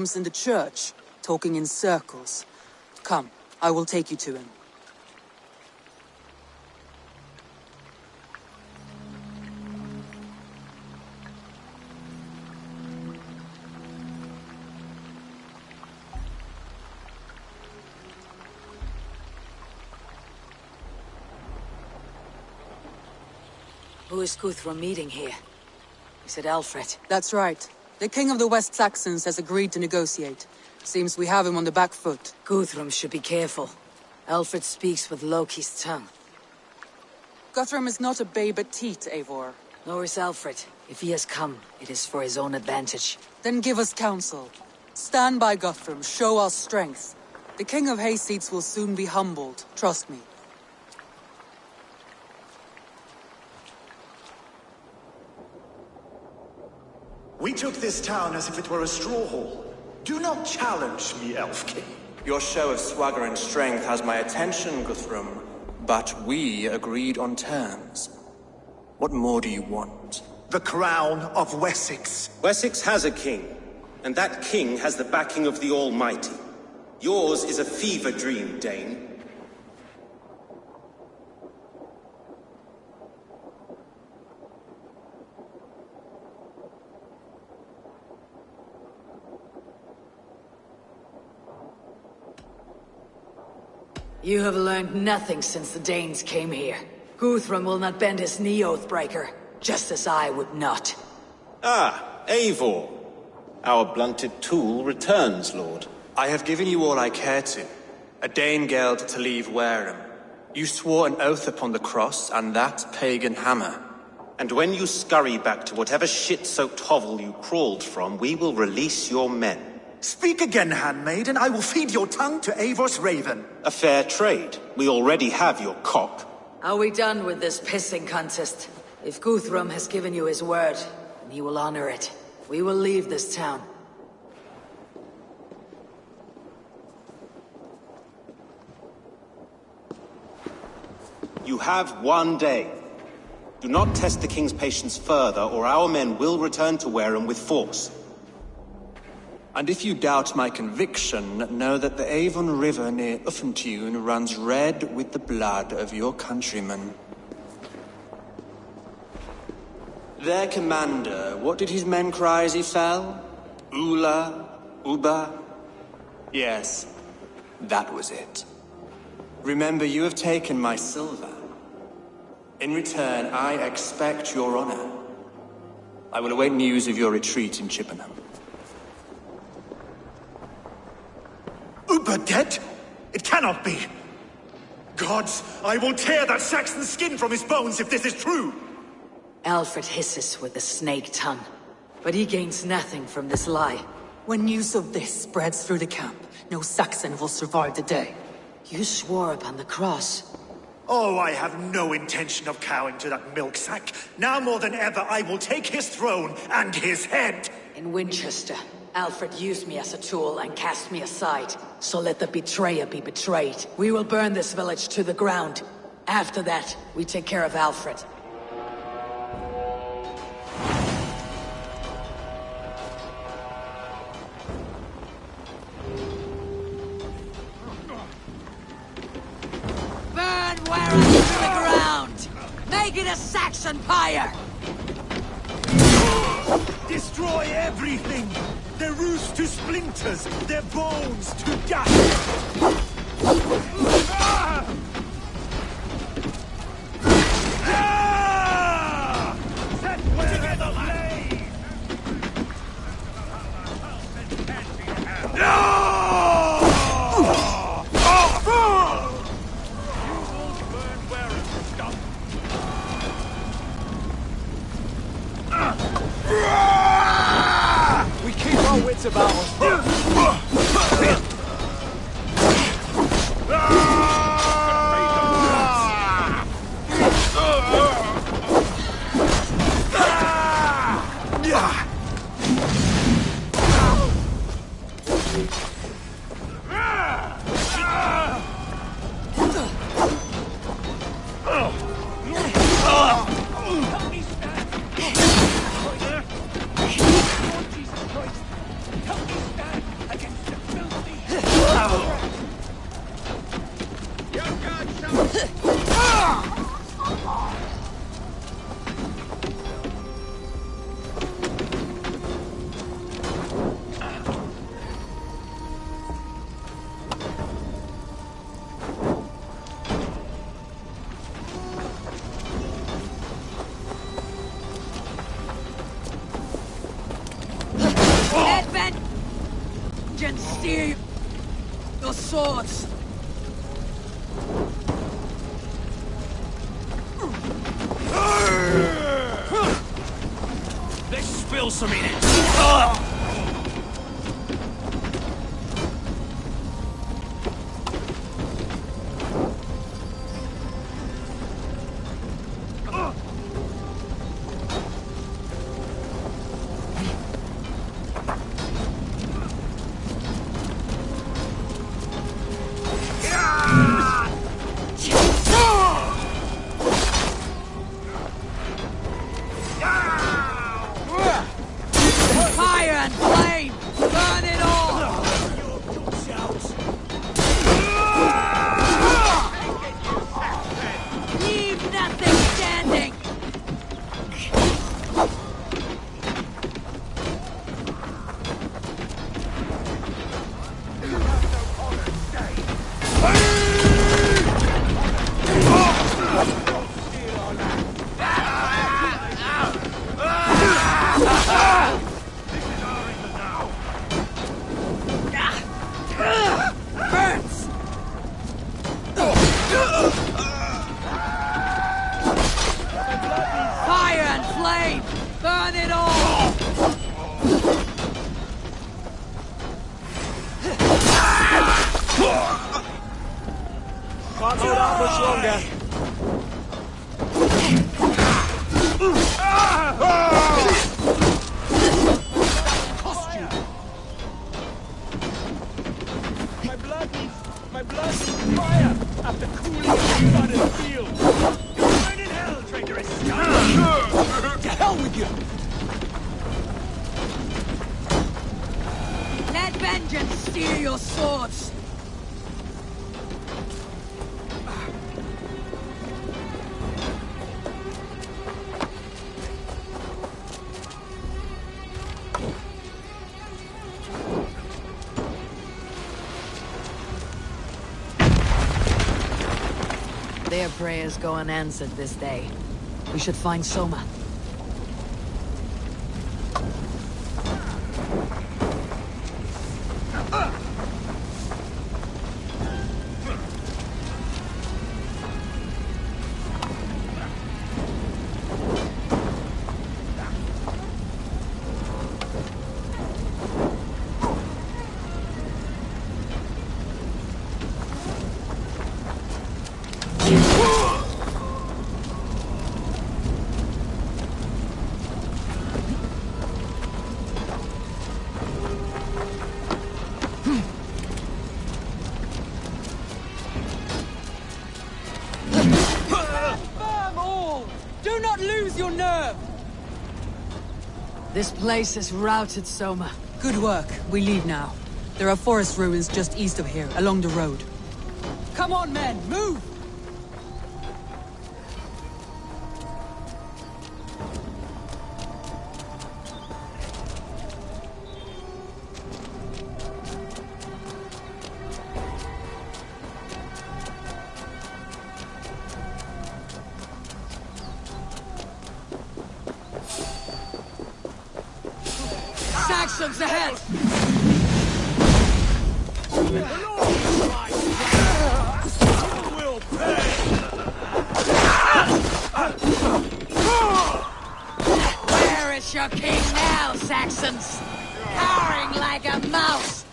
in the church, talking in circles. Come, I will take you to him. Who is Guthrum meeting here? He said Alfred. That's right. The King of the West Saxons has agreed to negotiate. Seems we have him on the back foot. Guthrum should be careful. Alfred speaks with Loki's tongue. Guthrum is not a babe at teat, Eivor. Nor is Alfred. If he has come, it is for his own advantage. Then give us counsel. Stand by Guthrum, show our strength. The King of Hayseeds will soon be humbled, trust me. We took this town as if it were a straw hall. Do not challenge me, Elf King. Your show of swagger and strength has my attention, Guthrum. But we agreed on terms. What more do you want? The crown of Wessex. Wessex has a king, and that king has the backing of the Almighty. Yours is a fever dream, Dane. You have learned nothing since the Danes came here. Guthrum will not bend his knee, Oathbreaker, just as I would not. Ah, Eivor. Our blunted tool returns, Lord. I have given you all I care to. A Danegeld to leave Wareham. You swore an oath upon the cross, and that pagan hammer. And when you scurry back to whatever shit-soaked hovel you crawled from, we will release your men. Speak again, handmaid, and I will feed your tongue to Eivor's raven. A fair trade. We already have your cock. Are we done with this pissing contest? If Guthrum has given you his word, then he will honor it. We will leave this town. You have 1 day. Do not test the king's patience further, or our men will return to Wareham with force. And if you doubt my conviction, know that the Avon River near Uffentune runs red with the blood of your countrymen. Their commander, what did his men cry as he fell? Ula? Uba? Yes, that was it. Remember, you have taken my silver. In return, I expect your honor. I will await news of your retreat in Chippenham. Uber dead? It cannot be. Gods, I will tear that Saxon skin from his bones if this is true. Alfred hisses with a snake tongue, but he gains nothing from this lie. When news of this spreads through the camp, no Saxon will survive the day. You swore upon the cross. Oh, I have no intention of cowing to that milksack. Now more than ever, I will take his throne and his head. In Winchester, Alfred used me as a tool and cast me aside. So let the betrayer be betrayed. We will burn this village to the ground. After that, we take care of Alfred. Burn Wareham to the ground! Make it a Saxon pyre! Destroy everything! Their roofs to splinters, their bones to dust! Set together, lads! We keep our wits about us. Steer your swords. Let's spill some in it. Fire and flame! Burn it all! Leave nothing standing! Burns! Fire and flame! Burn it all! Can't hold out much longer. My blood needs fire after cooling the blood and field. You'll burn in hell, traitorous scum! To hell with you! Let vengeance steer your swords! Their prayers go unanswered this day. We should find Soma. Do not lose your nerve! This place is routed, Soma. Good work. We leave now. There are forest ruins just east of here, along the road. Come on, men! Move! Saxons ahead! Where is your king now, Saxons? Cowering like a mouse!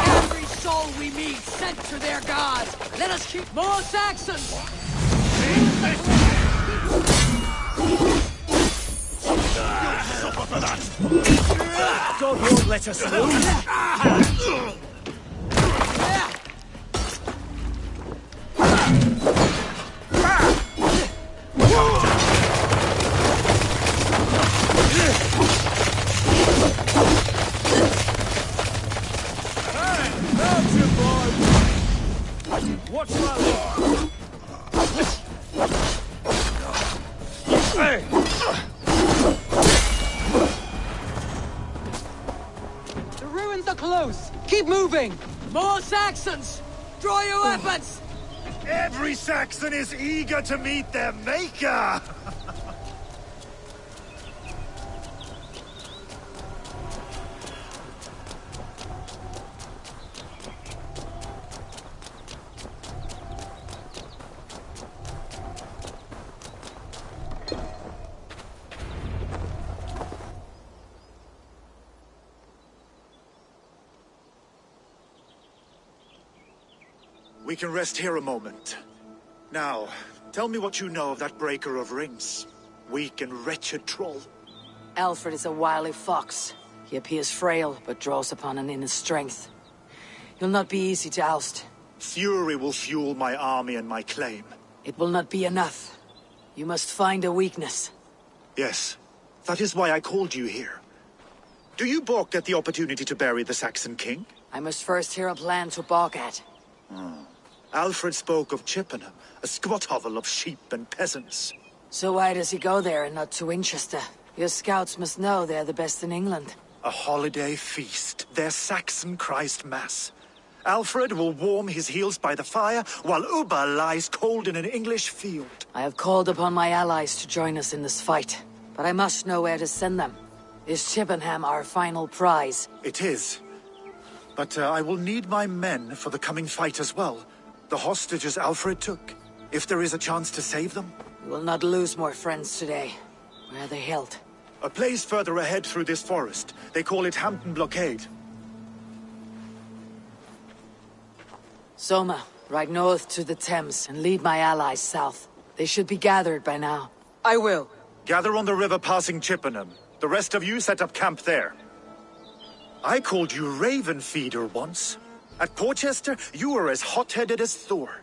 Every soul we meet sent to their gods. Let us keep more Saxons. God won't let us lose. Watch that! Hey! The ruins are close! Keep moving! More Saxons! Draw your weapons! Every Saxon is eager to meet their maker! We can rest here a moment. Now, tell me what you know of that breaker of rings. Weak and wretched troll. Alfred is a wily fox. He appears frail, but draws upon an inner strength. He'll not be easy to oust. Fury will fuel my army and my claim. It will not be enough. You must find a weakness. Yes, that is why I called you here. Do you balk at the opportunity to bury the Saxon king? I must first hear a plan to balk at. Alfred spoke of Chippenham, a squat hovel of sheep and peasants. So why does he go there and not to Winchester? Your scouts must know they're the best in England. A holiday feast, their Saxon Christ Mass. Alfred will warm his heels by the fire, while Ubba lies cold in an English field. I have called upon my allies to join us in this fight, but I must know where to send them. Is Chippenham our final prize? It is. But I will need my men for the coming fight as well. The hostages Alfred took. If there is a chance to save them. We will not lose more friends today. Where are they held? A place further ahead through this forest. They call it Hampton Blockade. Soma, ride north to the Thames and lead my allies south. They should be gathered by now. I will. Gather on the river passing Chippenham. The rest of you set up camp there. I called you Raven Feeder once. At Porchester, you were as hot-headed as Thor.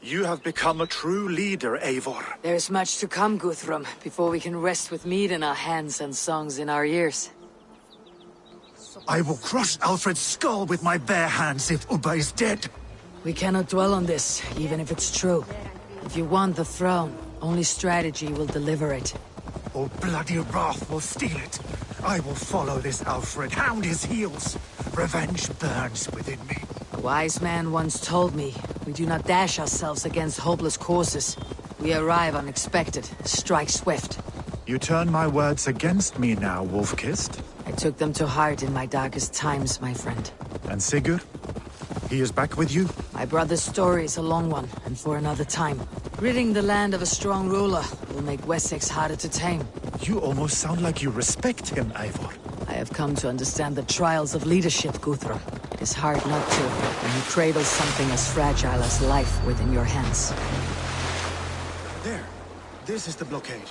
You have become a true leader, Eivor. There's much to come, Guthrum, before we can rest with meat in our hands and songs in our ears. I will crush Alfred's skull with my bare hands if Ubba is dead. We cannot dwell on this, even if it's true. If you want the throne, only strategy will deliver it. Or bloody wrath will steal it. I will follow this Alfred, hound his heels. Revenge burns within me. A wise man once told me, we do not dash ourselves against hopeless courses. We arrive unexpected, strike swift. You turn my words against me now, Wolf-Kissed. I took them to heart in my darkest times, my friend. And Sigurd? He is back with you? My brother's story is a long one, and for another time. Ridding the land of a strong ruler will make Wessex harder to tame. You almost sound like you respect him, Eivor. I have come to understand the trials of leadership, Guthrum. It is hard not to, when you cradle something as fragile as life within your hands. There. This is the blockade.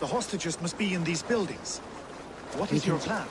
The hostages must be in these buildings. What is your plan?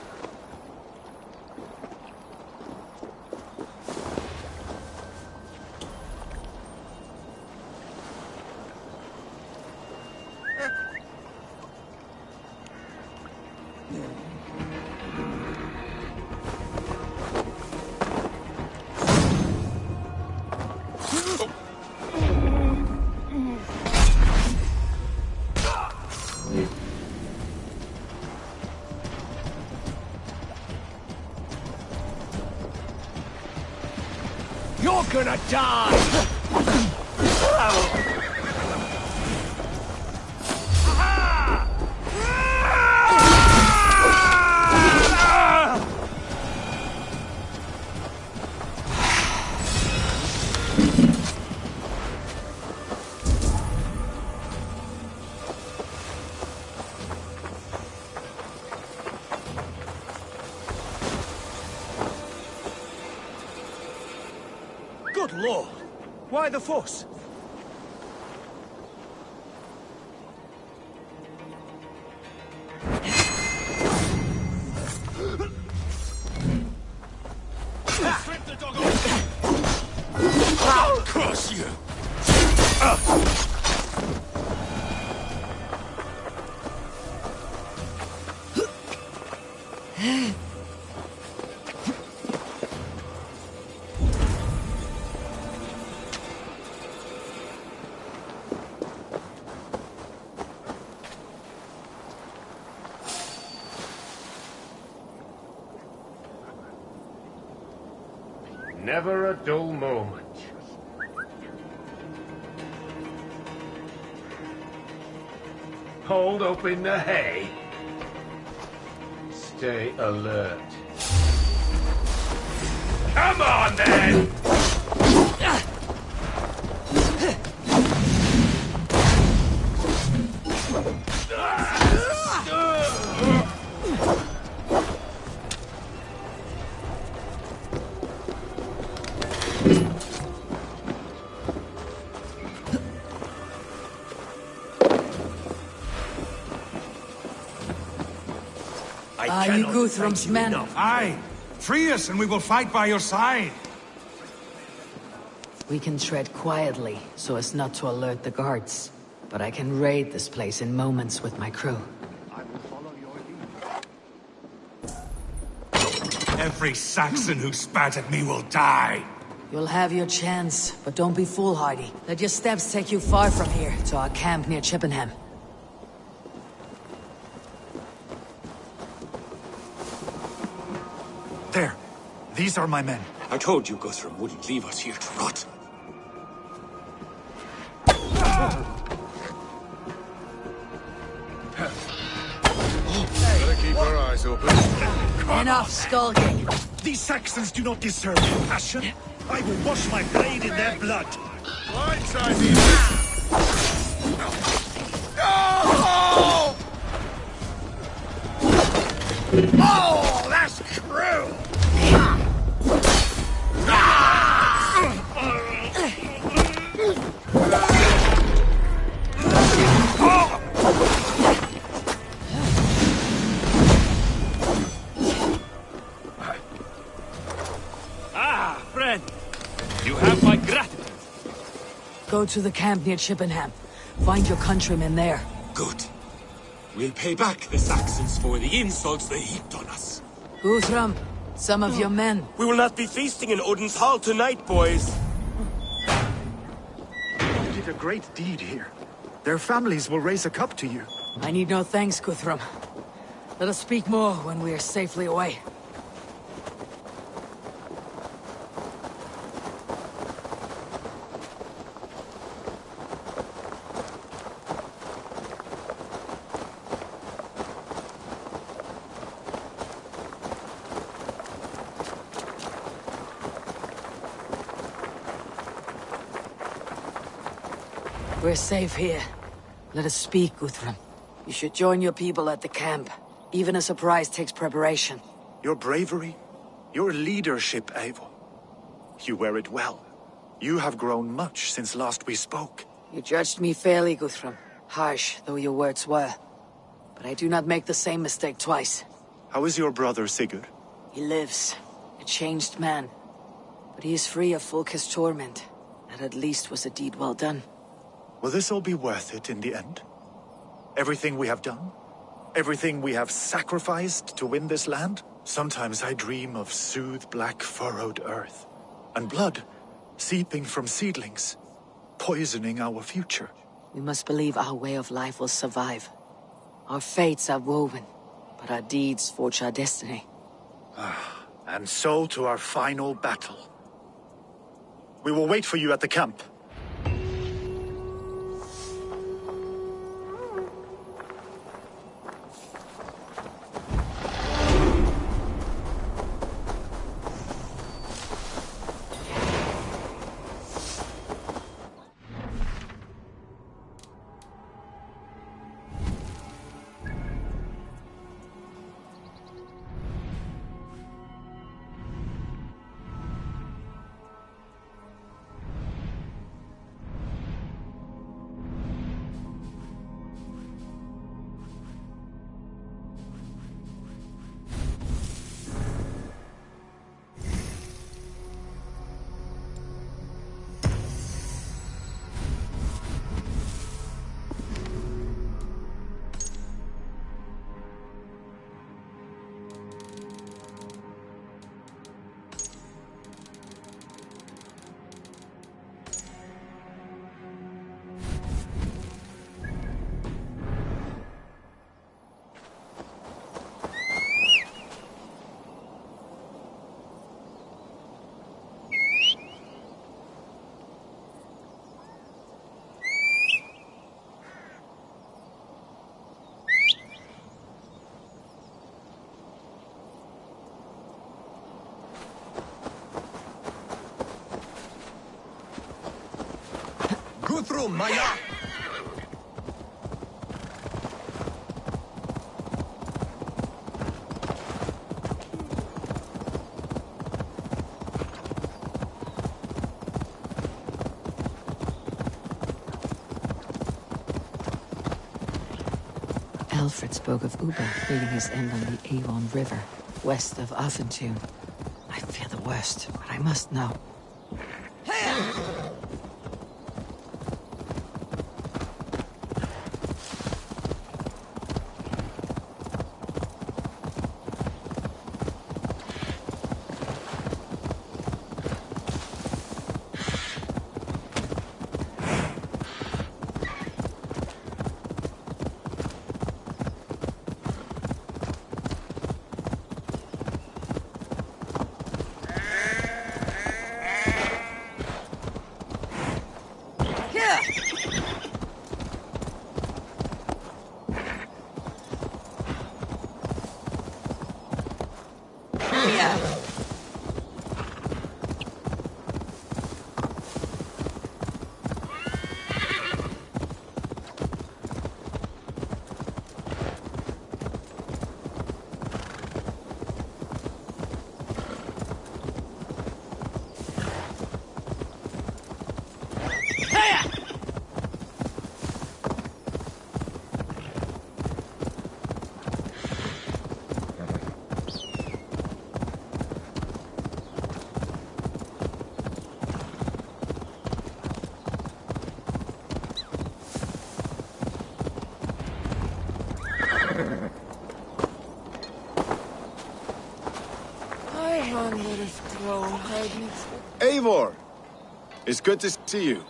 You're gonna die! Good lord! Why the fuss? Strip the dog off! I'll crush you! Never a dull moment. Hold up in the hay. Stay alert. Come on, then! Are you Guthrum's men? Aye. Free us and we will fight by your side. We can tread quietly, so as not to alert the guards. But I can raid this place in moments with my crew. I will follow your lead. Every Saxon who spat at me will die. You'll have your chance, but don't be foolhardy. Let your steps take you far from here, to our camp near Chippenham. There. These are my men. I told you Guthrum wouldn't leave us here to rot. Better keep our eyes open. Enough skulking! These Saxons do not deserve compassion. I will wash my blade in their blood. Blindside me! Oh, that's true! Ah, friend! You have my gratitude. Go to the camp near Chippenham. Find your countrymen there. Good. We'll pay back the Saxons for the insults they heaped on us. Guthrum, some of your men. We will not be feasting in Odin's hall tonight, boys. You did a great deed here. Their families will raise a cup to you. I need no thanks, Guthrum. Let us speak more when we are safely away. We're safe here. Let us speak, Guthrum. You should join your people at the camp. Even a surprise takes preparation. Your bravery, your leadership, Eivor. You wear it well. You have grown much since last we spoke. You judged me fairly, Guthrum. Harsh though your words were. But I do not make the same mistake twice. How is your brother, Sigurd? He lives, a changed man. But he is free of Fulke's torment. That at least was a deed well done. Will this all be worth it in the end? Everything we have done? Everything we have sacrificed to win this land? Sometimes I dream of soothed black furrowed earth. And blood seeping from seedlings, poisoning our future. We must believe our way of life will survive. Our fates are woven, but our deeds forge our destiny. And so to our final battle. We will wait for you at the camp. Guthrum, Maya! Alfred spoke of Uba meeting his end on the Avon River, west of Affentune. I fear the worst, but I must know. Eivor! It's good to see you.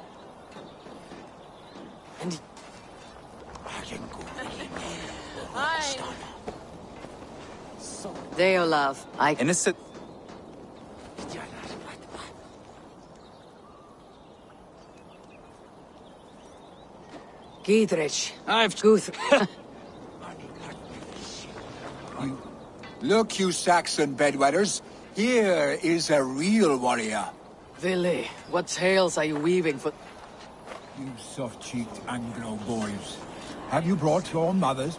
Deolav, I... Innocent. Gidrich. I've... Guth... Look, you Saxon bedwetters. Here is a real warrior. Vili, what tales are you weaving for... You soft-cheeked Anglo boys. Have you brought your mothers?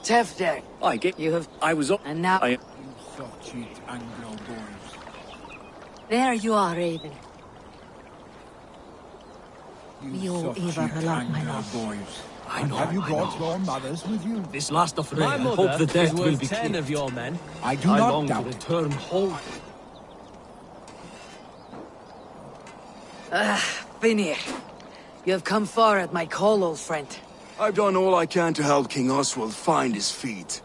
Tefdek. I get... You have... I was up... And now... You soft-cheeked Anglo boys. There you are, Raven. You soft-cheeked Anglo boys. I know, have you I brought know. your mothers with you? This last of Rhea, My I mother hope the death is will worth be 10 clear. of your men. I do I not long to doubt. return home. Finir. You have come far at my call, old friend. I've done all I can to help King Oswald find his feet.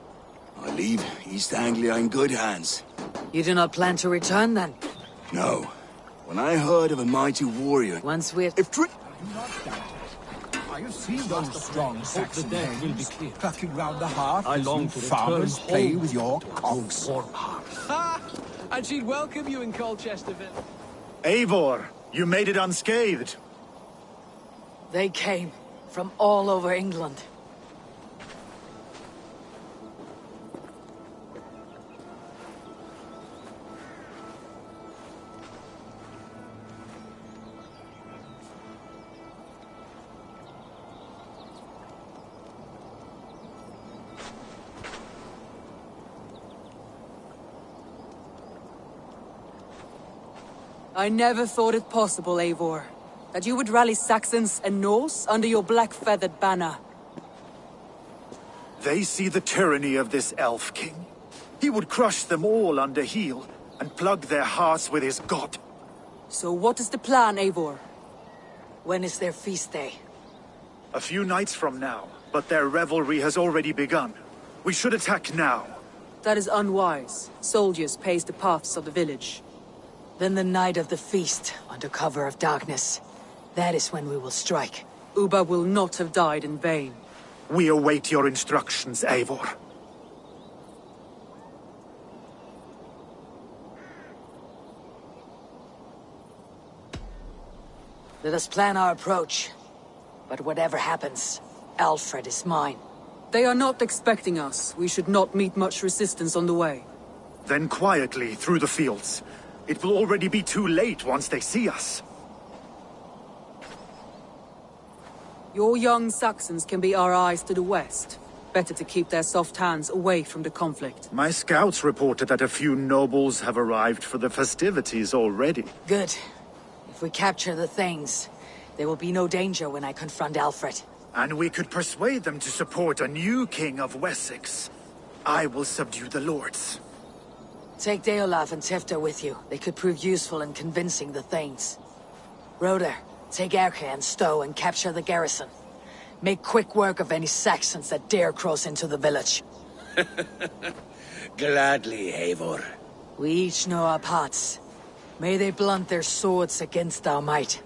I leave East Anglia in good hands. You do not plan to return, then? No. When I heard of a mighty warrior... Once we... If Dri... I do not doubt it. I have seen those strong Saxon death will be hands clear. clucking round the hearth I as long you to farmers return play home with your to cocks. warm heart. Ha! And she'd welcome you in Colchesterville. Eivor, you made it unscathed. They came from all over England. I never thought it possible, Eivor, that you would rally Saxons and Norse under your black-feathered banner. They see the tyranny of this elf king. He would crush them all under heel and plug their hearts with his god. So what is the plan, Eivor? When is their feast day? A few nights from now, but their revelry has already begun. We should attack now. That is unwise. Soldiers pace the paths of the village. Then the night of the feast, under cover of darkness. That is when we will strike. Uba will not have died in vain. We await your instructions, Eivor. Let us plan our approach. But whatever happens, Alfred is mine. They are not expecting us. We should not meet much resistance on the way. Then quietly through the fields. It will already be too late once they see us. Your young Saxons can be our eyes to the west. Better to keep their soft hands away from the conflict. My scouts reported that a few nobles have arrived for the festivities already. Good. If we capture the Thanes, there will be no danger when I confront Alfred. And we could persuade them to support a new king of Wessex. I will subdue the lords. Take Deolaf and Tifta with you. They could prove useful in convincing the Thanes. Roder, take Erke and Stowe and capture the garrison. Make quick work of any Saxons that dare cross into the village. Gladly, Eivor. We each know our parts. May they blunt their swords against our might.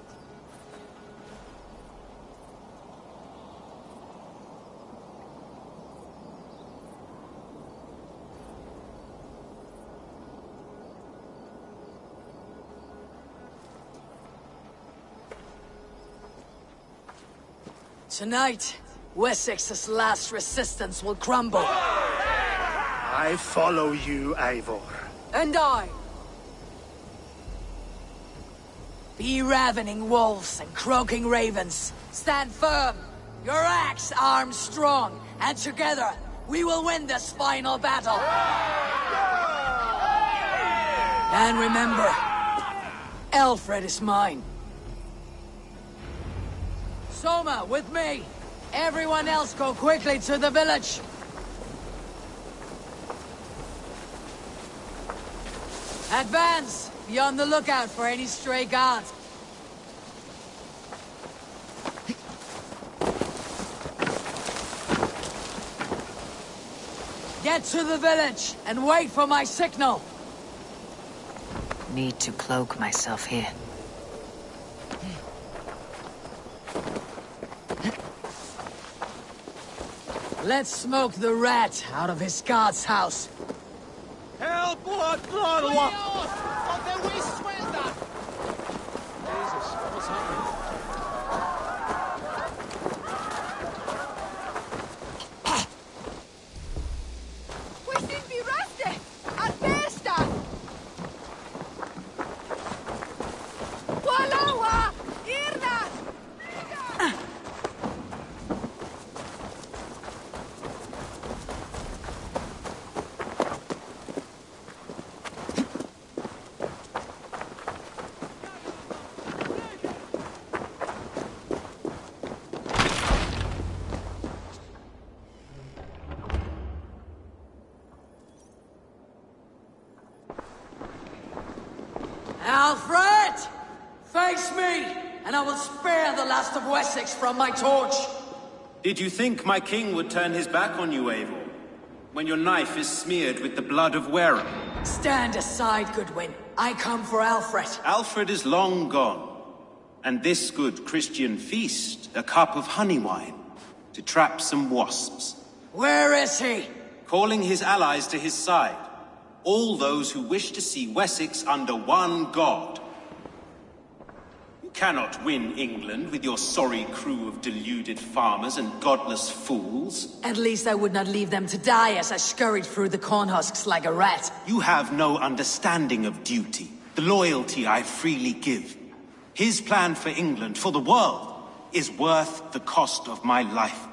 Tonight, Wessex's last resistance will crumble. I follow you, Eivor. And I! Be ravening wolves and croaking ravens. Stand firm, your axe armed strong, and together, we will win this final battle. And remember, Alfred is mine. Soma, with me! Everyone else go quickly to the village! Advance! Be on the lookout for any stray guards. Get to the village and wait for my signal! Need to cloak myself here. Let's smoke the rat out of his guard's house. Help! What? Jesus, what's happening? Alfred! Face me, and I will spare the last of Wessex from my torch! Did you think my king would turn his back on you, Eivor? When your knife is smeared with the blood of Wareham? Stand aside, Goodwin. I come for Alfred. Alfred is long gone. And this good Christian feast, a cup of honey wine, to trap some wasps. Where is he? Calling his allies to his side. All those who wish to see Wessex under one god. You cannot win England with your sorry crew of deluded farmers and godless fools. At least I would not leave them to die as I scurried through the corn husks like a rat. You have no understanding of duty, the loyalty I freely give. His plan for England, for the world, is worth the cost of my life.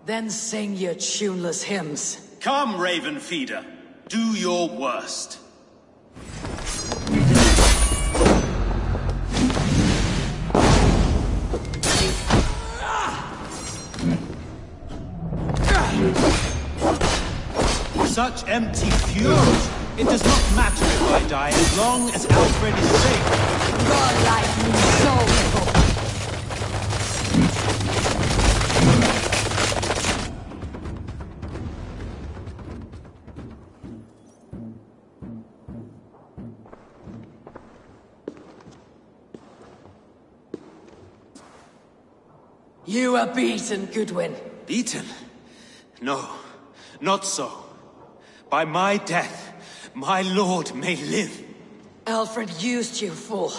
Then sing your tuneless hymns. Come, Raven Feeder. Do your worst. Such empty fury. It does not matter if I die as long as Alfred is safe. Your life means so little. You are beaten, Goodwin. Beaten? No, not so. By my death, my lord may live. Alfred used you, fool.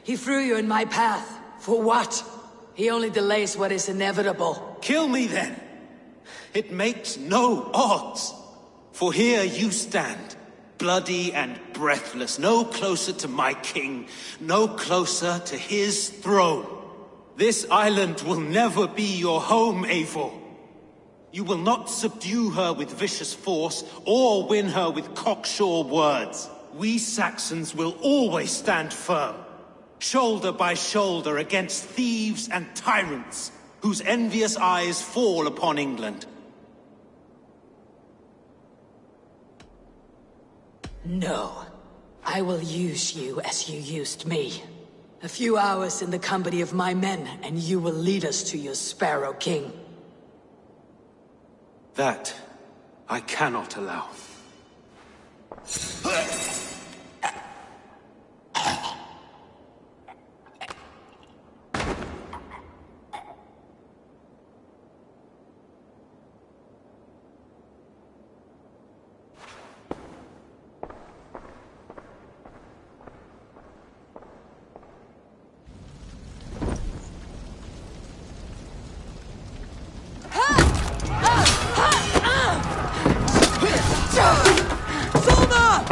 He threw you in my path. For what? He only delays what is inevitable. Kill me then. It makes no odds. For here you stand, Bloody and breathless, no closer to my king, no closer to his throne. This island will never be your home, Eivor. You will not subdue her with vicious force, or win her with cocksure words. We Saxons will always stand firm, shoulder by shoulder against thieves and tyrants, whose envious eyes fall upon England. No. I will use you as you used me. A few hours in the company of my men, and you will lead us to your Sparrow King. That I cannot allow.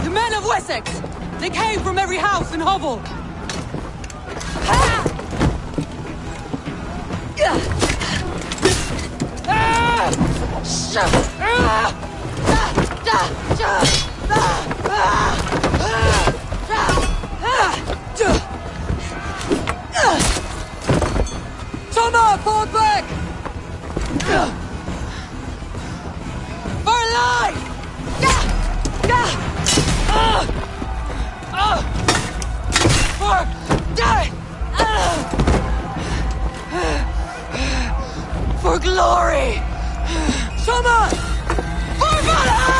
The men of Wessex! They came from every house and hovel! Soma, fall back! For life! For glory! Soma! For Valhalla!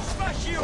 Smash you!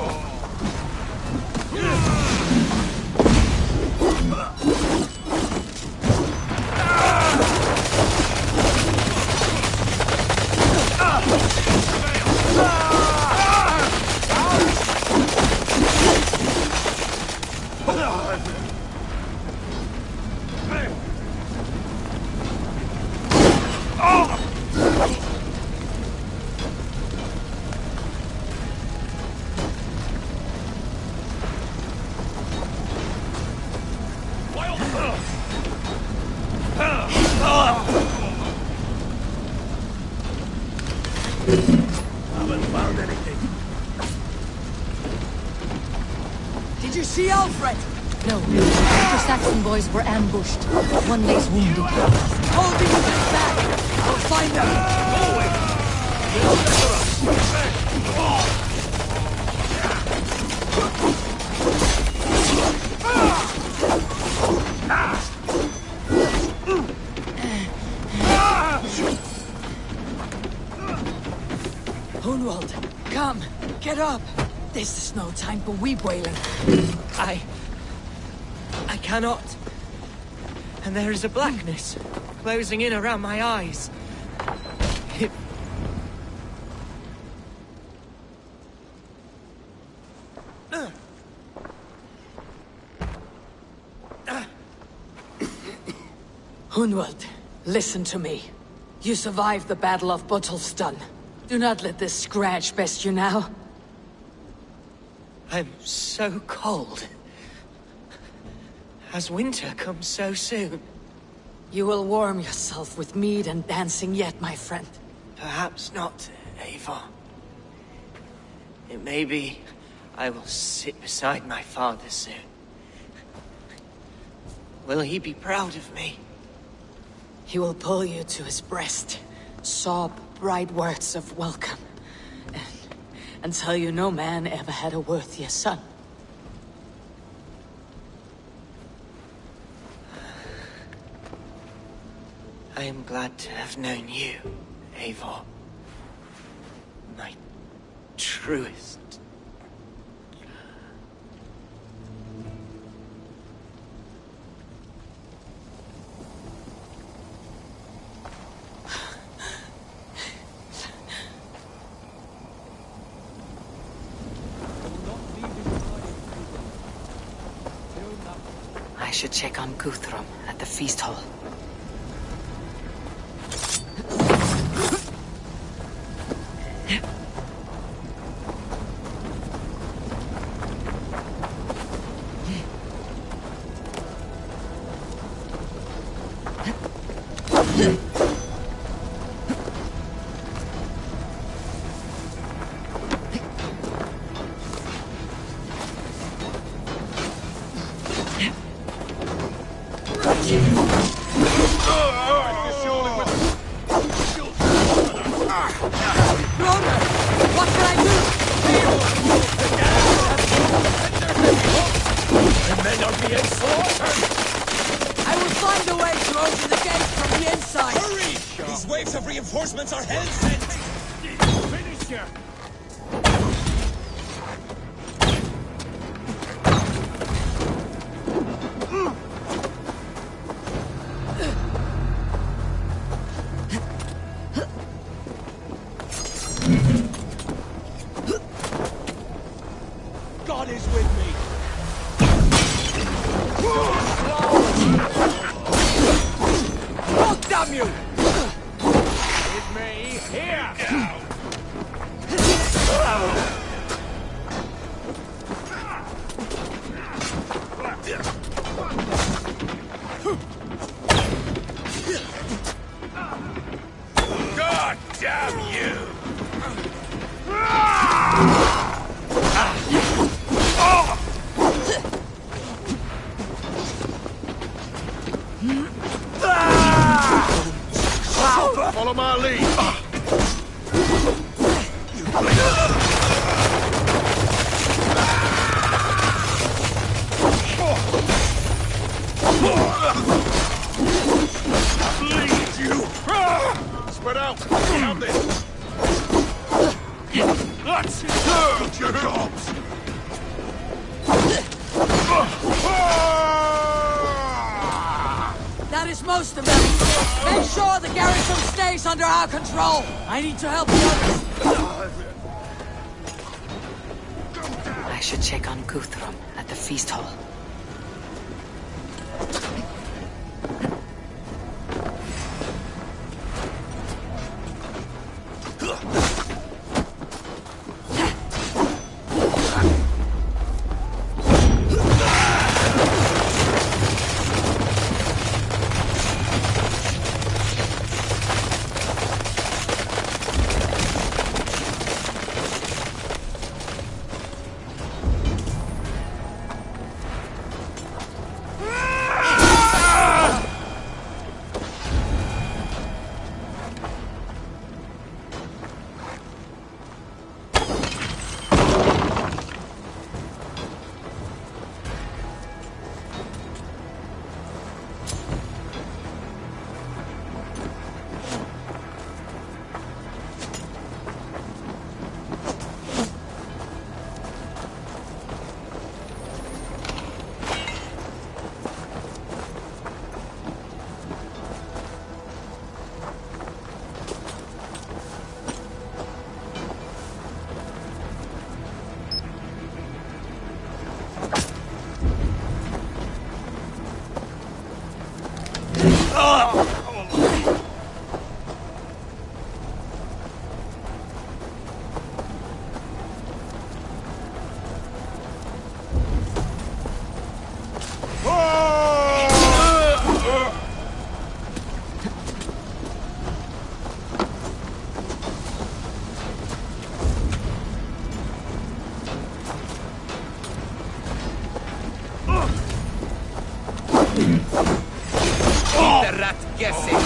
Haven't found anything. Did you see Alfred? No. The Saxon boys were ambushed. One lays wounded. Hold these men back! I'll find them! Hunwald, come! Get up! This is no time for weep wailing. I cannot. And there is a blackness closing in around my eyes. Hunwald, listen to me. You survived the Battle of Bottleston. Do not let this scratch best you now. I'm so cold. As winter comes so soon. You will warm yourself with mead and dancing yet, my friend. Perhaps not, Eivor. It may be I will sit beside my father soon. Will he be proud of me? He will pull you to his breast, sob bright words of welcome, and tell you no man ever had a worthier son. I am glad to have known you, Eivor. My truest. I will not leave this I should check on Guthrum at the feast hall. Reinforcements are hell-sent! Finish you! God is with me! Oh, damn you! Here! God damn you! Follow my lead. Bleed you! Spread out! Down this! Let's get your jobs! That is most of them. Make sure the garrison stays under our control. I need to help the others. I should check on Guthrum at the feast hall. The rat guessing.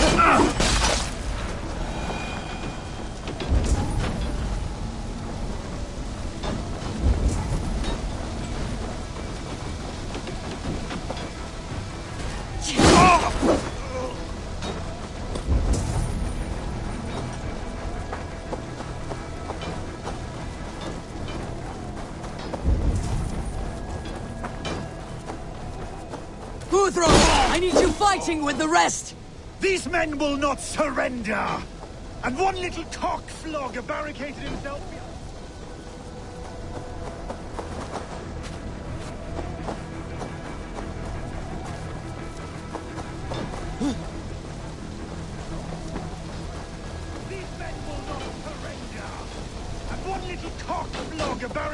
Guthrum, I need you fighting with the rest! These men will not surrender! And one little cock flogger barricaded himself behind...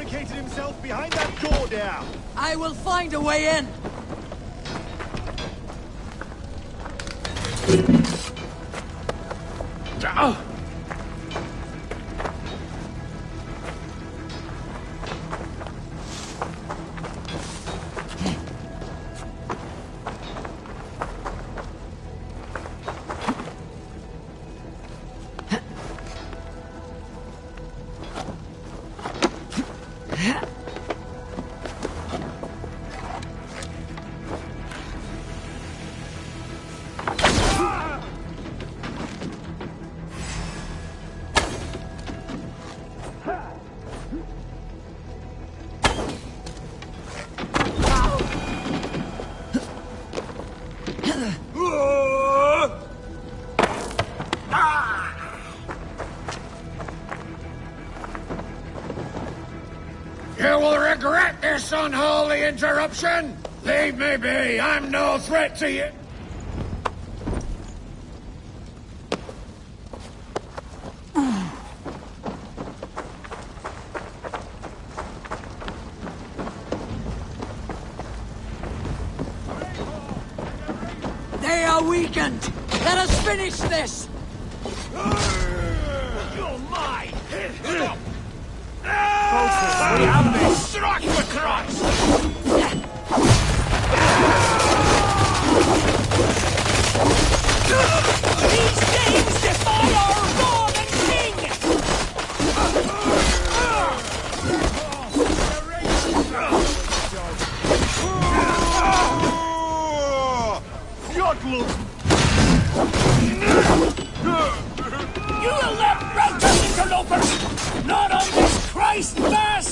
barricaded himself behind that door there. I will find a way in. You will regret this unholy interruption! Leave me be! I'm no threat to you! They are weakened! Let us finish this! You're mine! Stop! We have this! Strike for Christ! These things defy our Lord and King! Godlook! You will not rout us, interlopers! Not on this Christ Mass!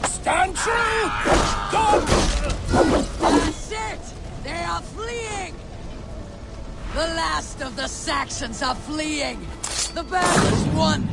Stand true! Go! That's it! They are fleeing! The last of the Saxons are fleeing! The battle's won!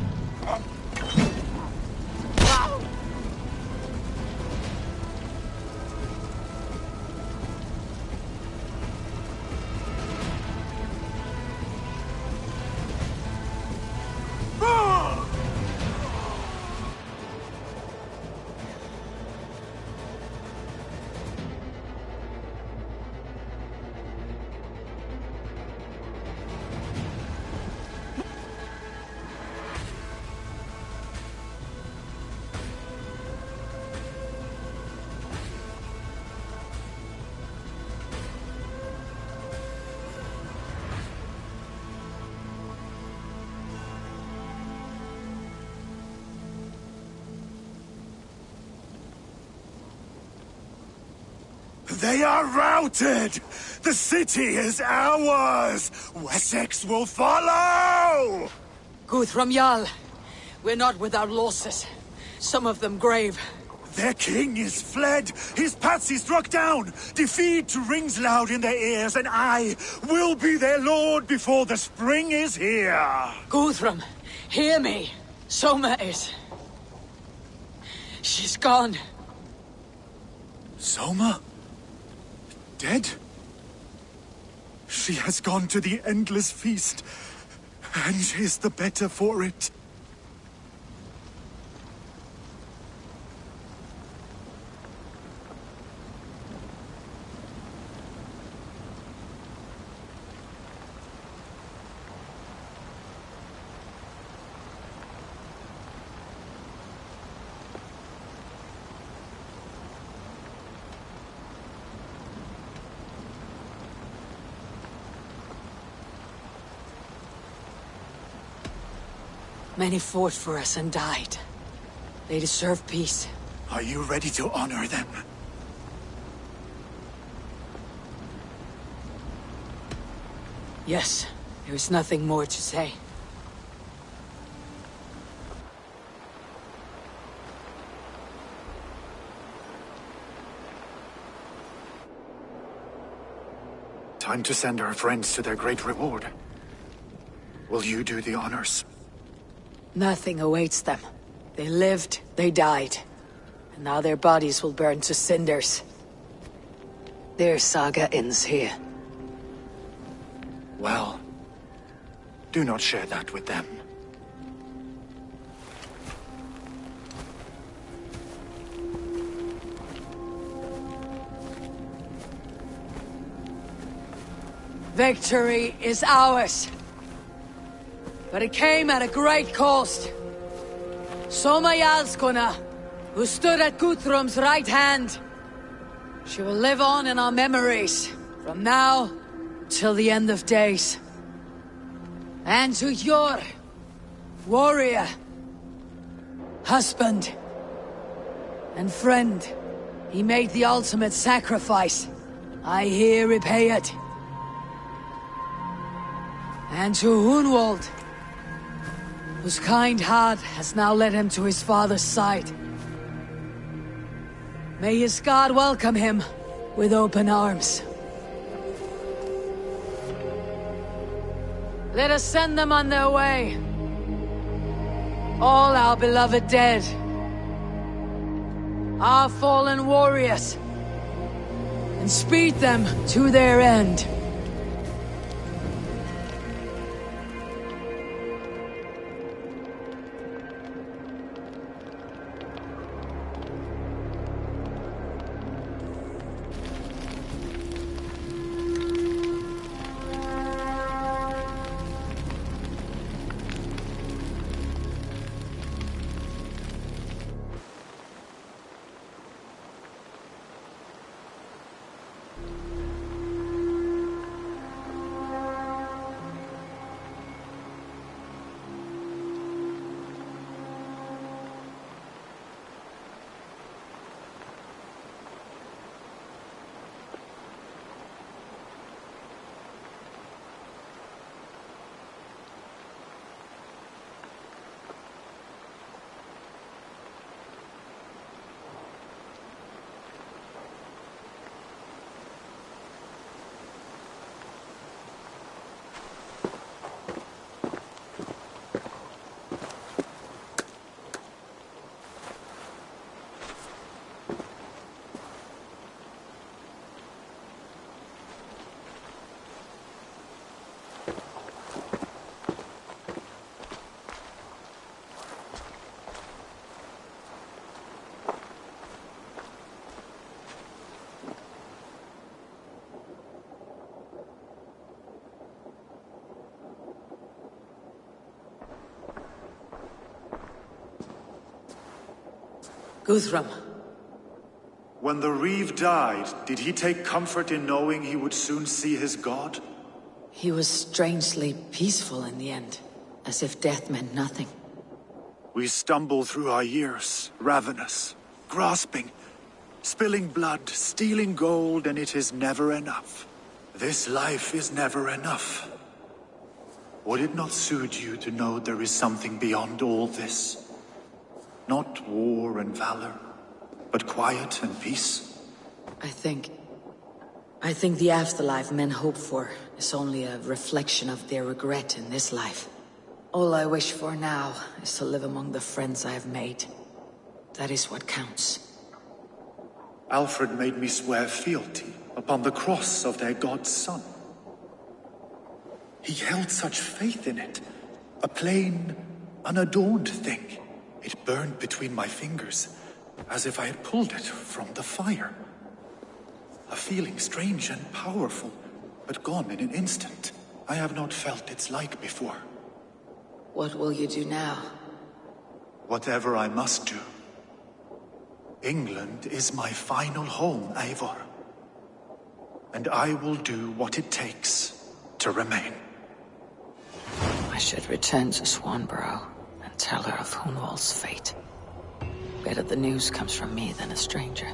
They are routed! The city is ours! Wessex will follow! Guthrum Jarl, we're not without losses. Some of them grave. Their king is fled! His patsy struck down! Defeat rings loud in their ears, and I will be their lord before the spring is here! Guthrum, hear me. Soma is... She's gone. Soma? Dead? She has gone to the endless feast, and is the better for it. Many fought for us and died. They deserve peace. Are you ready to honor them? Yes, there is nothing more to say. Time to send our friends to their great reward. Will you do the honors? Nothing awaits them. They lived, they died. and now their bodies will burn to cinders. Their saga ends here. Well, do not share that with them. Victory is ours. But it came at a great cost. Soma Jarlskona, who stood at Guthrum's right hand. She will live on in our memories, from now till the end of days. And to your warrior, husband, and friend, he made the ultimate sacrifice. I here repay it. And to Hunwald, whose kind heart has now led him to his father's side. May his god welcome him with open arms. Let us send them on their way. All our beloved dead. Our fallen warriors. And speed them to their end. Guthrum. When the Reeve died, did he take comfort in knowing he would soon see his god? He was strangely peaceful in the end, as if death meant nothing. We stumble through our years, ravenous, grasping, spilling blood, stealing gold, and it is never enough. This life is never enough. Would it not suit you to know there is something beyond all this? Not war and valor, but quiet and peace? I think the afterlife men hope for is only a reflection of their regret in this life. All I wish for now is to live among the friends I have made. That is what counts. Alfred made me swear fealty upon the cross of their god's son. He held such faith in it, a plain, unadorned thing. It burned between my fingers, as if I had pulled it from the fire. A feeling strange and powerful, but gone in an instant. I have not felt its like before. What will you do now? Whatever I must do. England is my final home, Eivor. And I will do what it takes to remain. I should return to Swanborough and tell her of Hunwald's fate. Better the news comes from me than a stranger.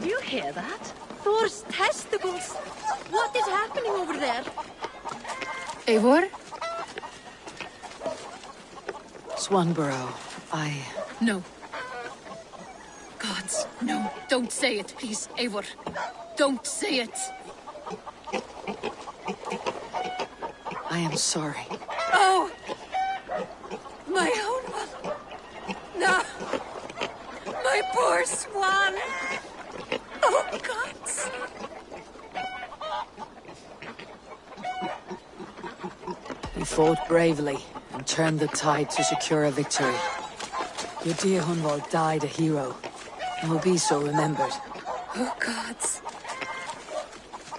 Do you hear that? Thor's testicles! What is happening over there? Eivor? Swanborough, No. Gods, no. Don't say it, please, Eivor. Don't say it. I am sorry. Oh! My own one. No. My poor swan. Oh, gods. You fought bravely and turned the tide to secure a victory. Your dear Hunvald died a hero and will be so remembered. Oh, gods.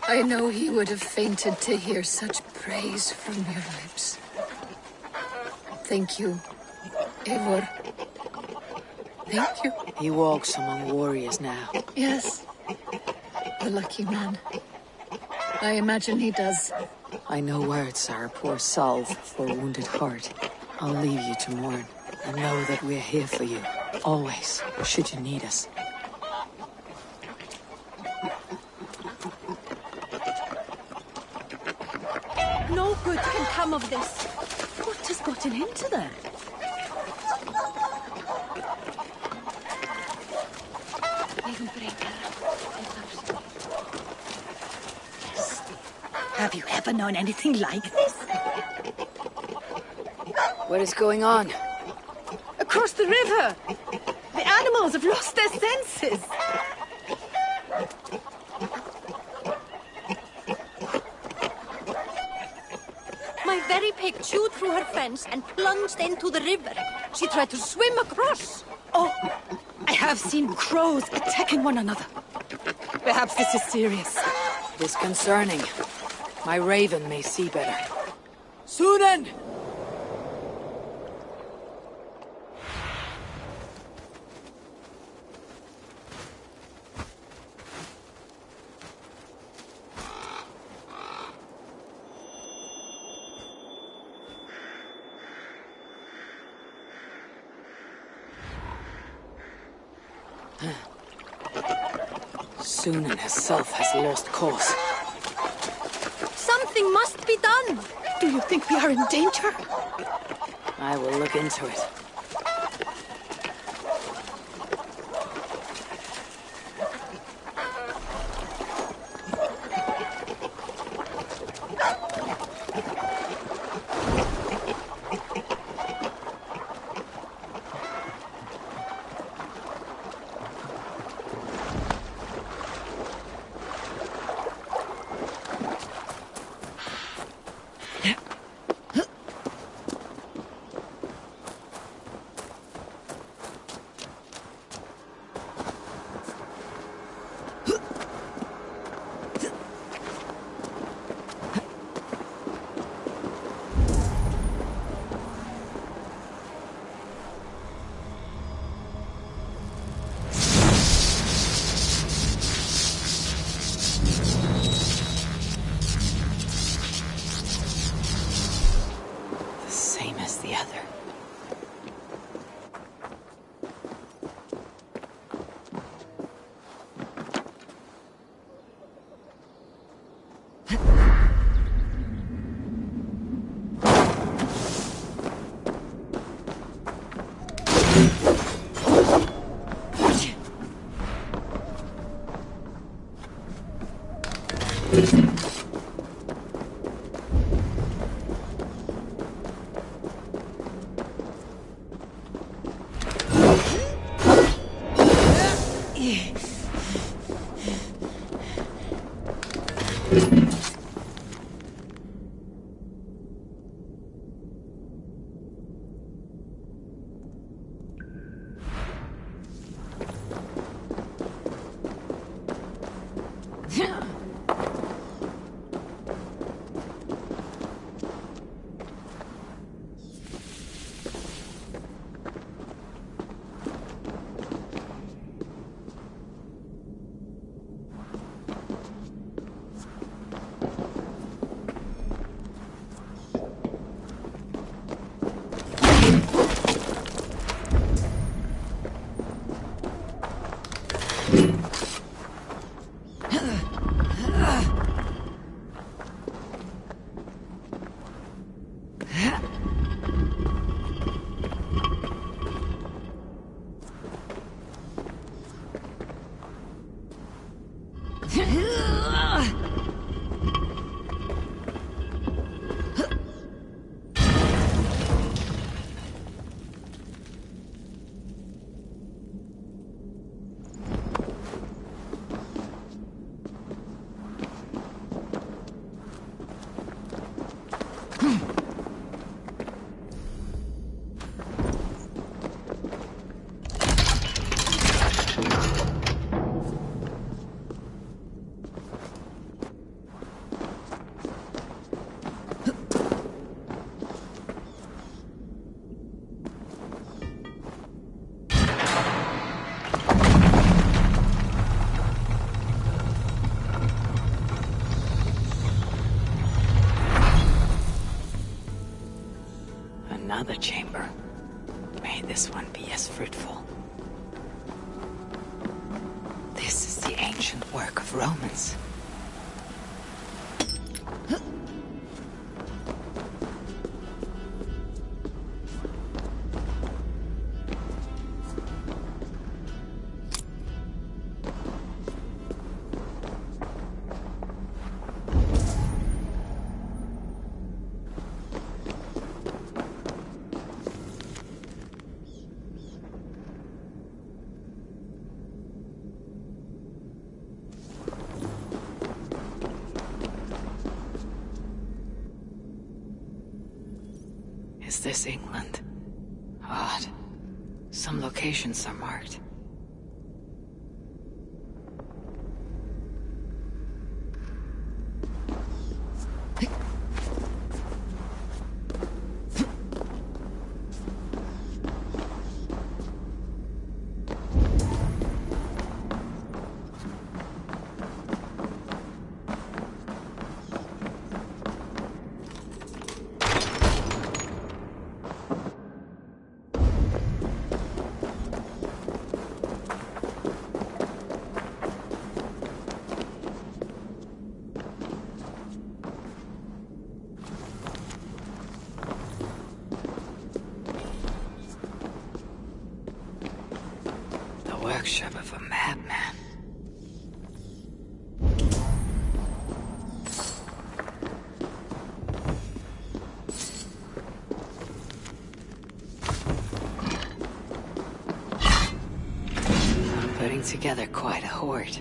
I know he would have fainted to hear such praise from your lips. Thank you, Eivor. Thank you. He walks among warriors now. Yes. The lucky man. I imagine he does. I know words are a poor salve for a wounded heart. I'll leave you to mourn, and know that we're here for you, always, should you need us. No good can come of this. What has gotten into them? Have you ever known anything like this? What is going on? Across the river! The animals have lost their senses! My very pig chewed through her fence and plunged into the river. She tried to swim across. Oh, I have seen crows attacking one another. Perhaps this is serious. Disconcerting. My raven may see better. Sunan! Sunan herself has lost course. Something must be done! Do you think we are in danger? I will look into it. Another chamber. May this one be as fruitful. This is the ancient work of Romans. Is this England? Odd. Some locations are marked. Workshop of a madman. I'm putting together quite a hoard.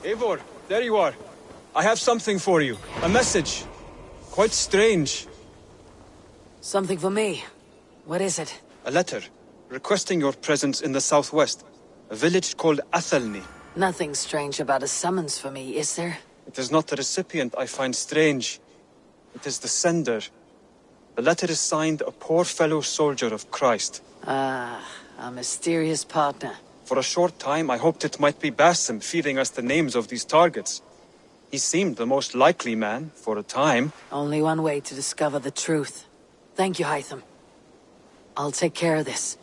Eivor, there you are. I have something for you. A message. Quite strange. Something for me. What is it? A letter, requesting your presence in the southwest. A village called Athelney. Nothing strange about a summons for me, is there? It is not the recipient I find strange. It is the sender. The letter is signed a poor fellow soldier of Christ. Ah, a mysterious partner. For a short time, I hoped it might be Basim feeding us the names of these targets. He seemed the most likely man, for a time. Only one way to discover the truth. Thank you, Hytham. I'll take care of this.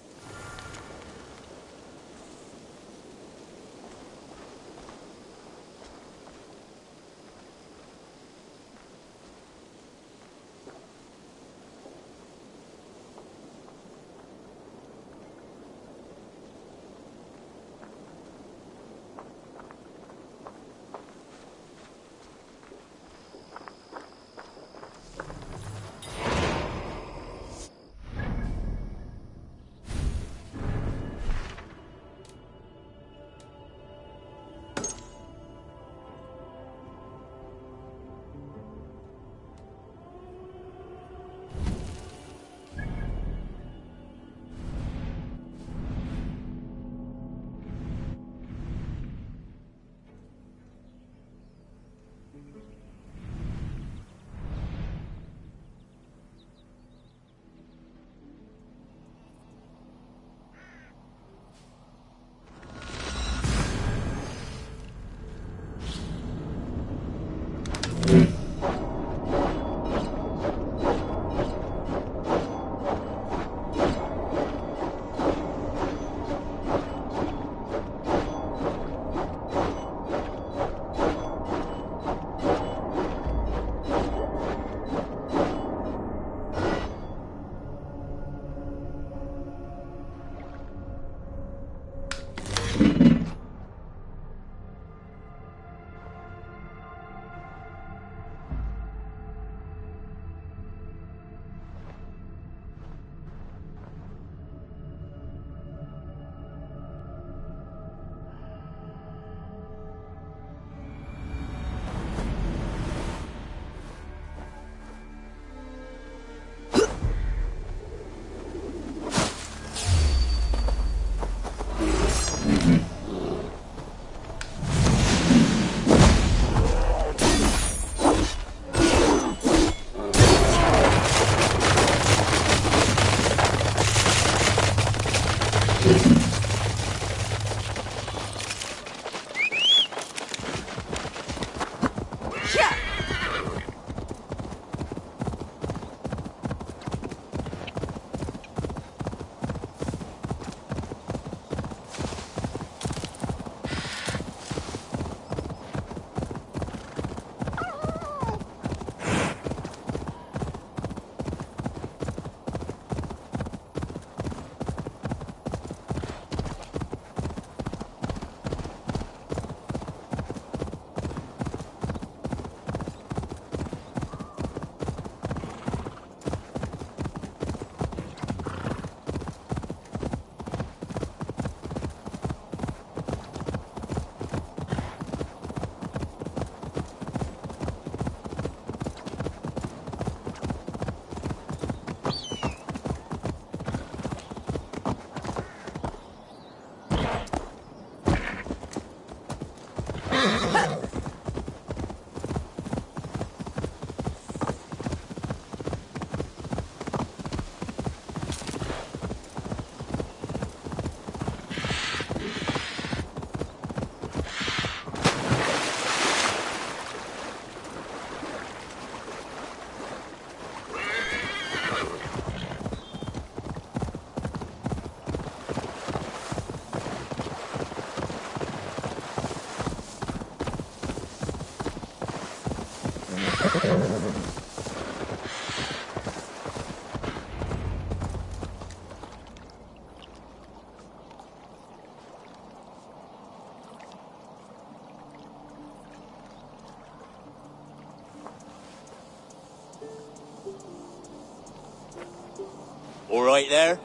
All right there?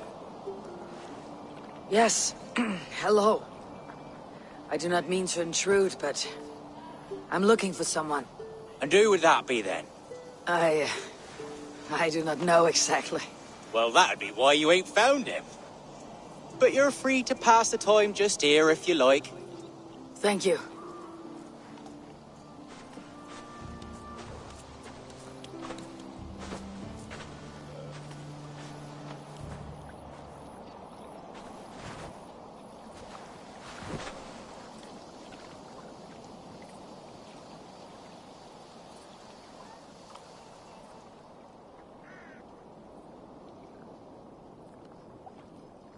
Yes. Hello. I do not mean to intrude, but I'm looking for someone. And who would that be then? I do not know exactly. Well, that'd be why you ain't found him. But you're free to pass the time just here if you like. Thank you.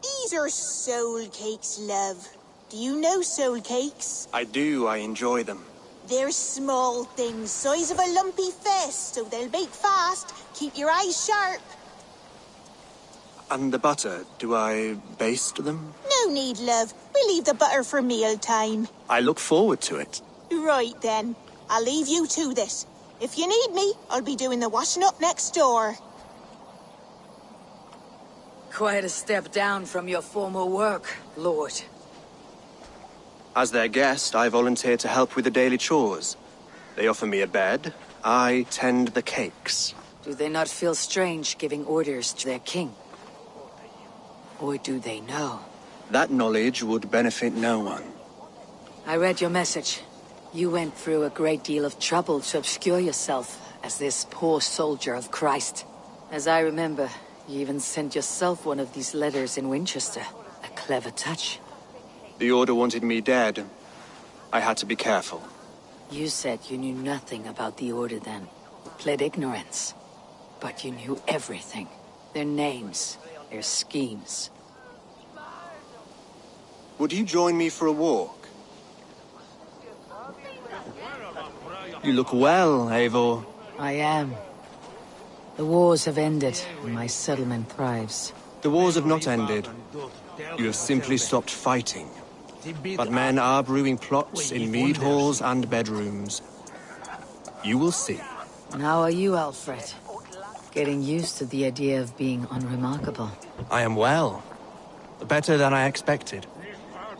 These are soul cakes, love. Do you know soul cakes? I do. I enjoy them. They're small things, size of a lumpy fist, so they'll bake fast. Keep your eyes sharp. And the butter, do I baste them? No need, love. We'll leave the butter for meal time. I look forward to it. Right then. I'll leave you to this. If you need me, I'll be doing the washing up next door. Quite a step down from your former work, Lord. As their guest, I volunteer to help with the daily chores. They offer me a bed. I tend the cakes. Do they not feel strange giving orders to their king? Or do they know? That knowledge would benefit no one. I read your message. You went through a great deal of trouble to obscure yourself as this poor soldier of Christ. As I remember, you even sent yourself one of these letters in Winchester. A clever touch. The Order wanted me dead. I had to be careful. You said you knew nothing about the Order then. Pled ignorance. But you knew everything. Their names, their schemes. Would you join me for a walk? You look well, Eivor. I am. The wars have ended, and my settlement thrives. The wars have not ended. You have simply stopped fighting. But men are brewing plots in mead halls and bedrooms. You will see. And how are you, Alfred? Getting used to the idea of being unremarkable. I am well. Better than I expected.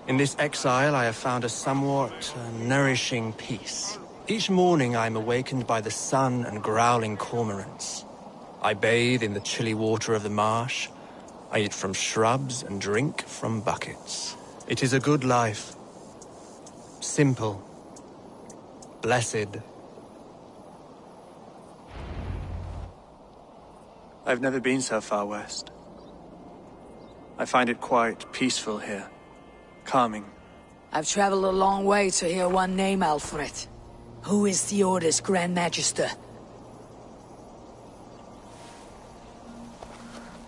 In this exile, I have found a somewhat nourishing peace. Each morning I am awakened by the sun and growling cormorants. I bathe in the chilly water of the marsh. I eat from shrubs and drink from buckets. It is a good life. Simple. Blessed. I've never been so far west. I find it quite peaceful here. Calming. I've traveled a long way to hear one name, Alfred. Who is the Order's Grand Magister?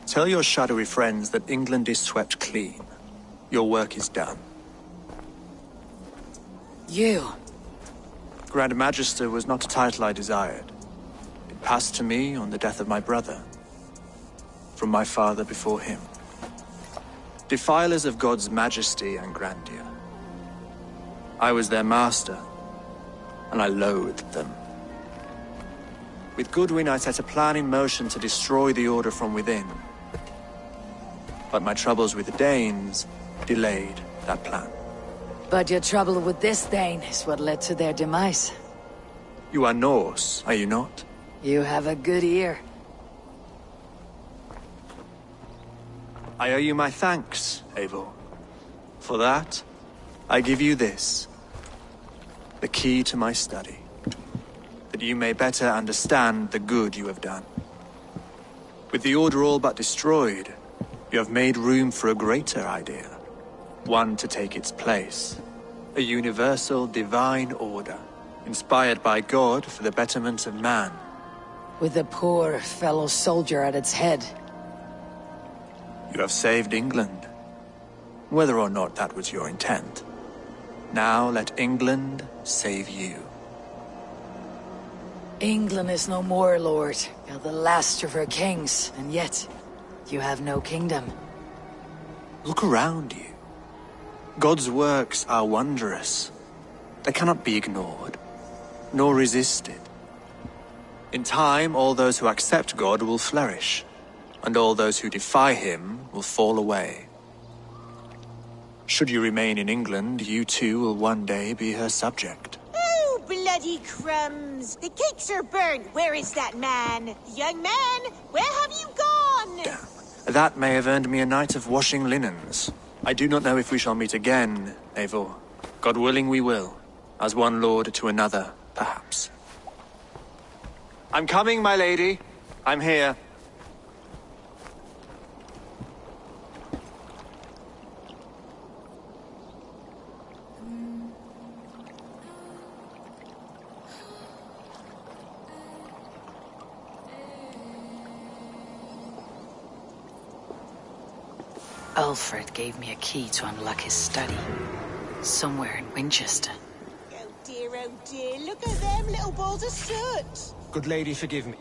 Tell your shadowy friends that England is swept clean. Your work is done. You? Grand Magister was not a title I desired. It passed to me on the death of my brother. From my father before him. Defilers of God's majesty and grandeur. I was their master, and I loathed them. With Goodwin, I set a plan in motion to destroy the Order from within. But my troubles with the Danes delayed that plan. But your trouble with this Dane is what led to their demise. You are Norse, are you not? You have a good ear. I owe you my thanks, Eivor. For that, I give you this. The key to my study. That you may better understand the good you have done. With the Order all but destroyed, you have made room for a greater idea. One to take its place. A universal divine order, inspired by God for the betterment of man. With a poor fellow soldier at its head. You have saved England, whether or not that was your intent. Now let England save you. England is no more, Lord. You're the last of her kings, and yet you have no kingdom. Look around you. God's works are wondrous. They cannot be ignored, nor resisted. In time, all those who accept God will flourish, and all those who defy him will fall away. Should you remain in England, you too will one day be her subject. Oh, bloody crumbs! The cakes are burnt. Where is that man? Young man, where have you gone? That may have earned me a night of washing linens. I do not know if we shall meet again, Eivor. God willing we will. As one lord to another, perhaps. I'm coming, my lady. I'm here. Alfred gave me a key to unlock his study. Somewhere in Winchester. Oh dear, look at them little balls of soot! Good lady, forgive me.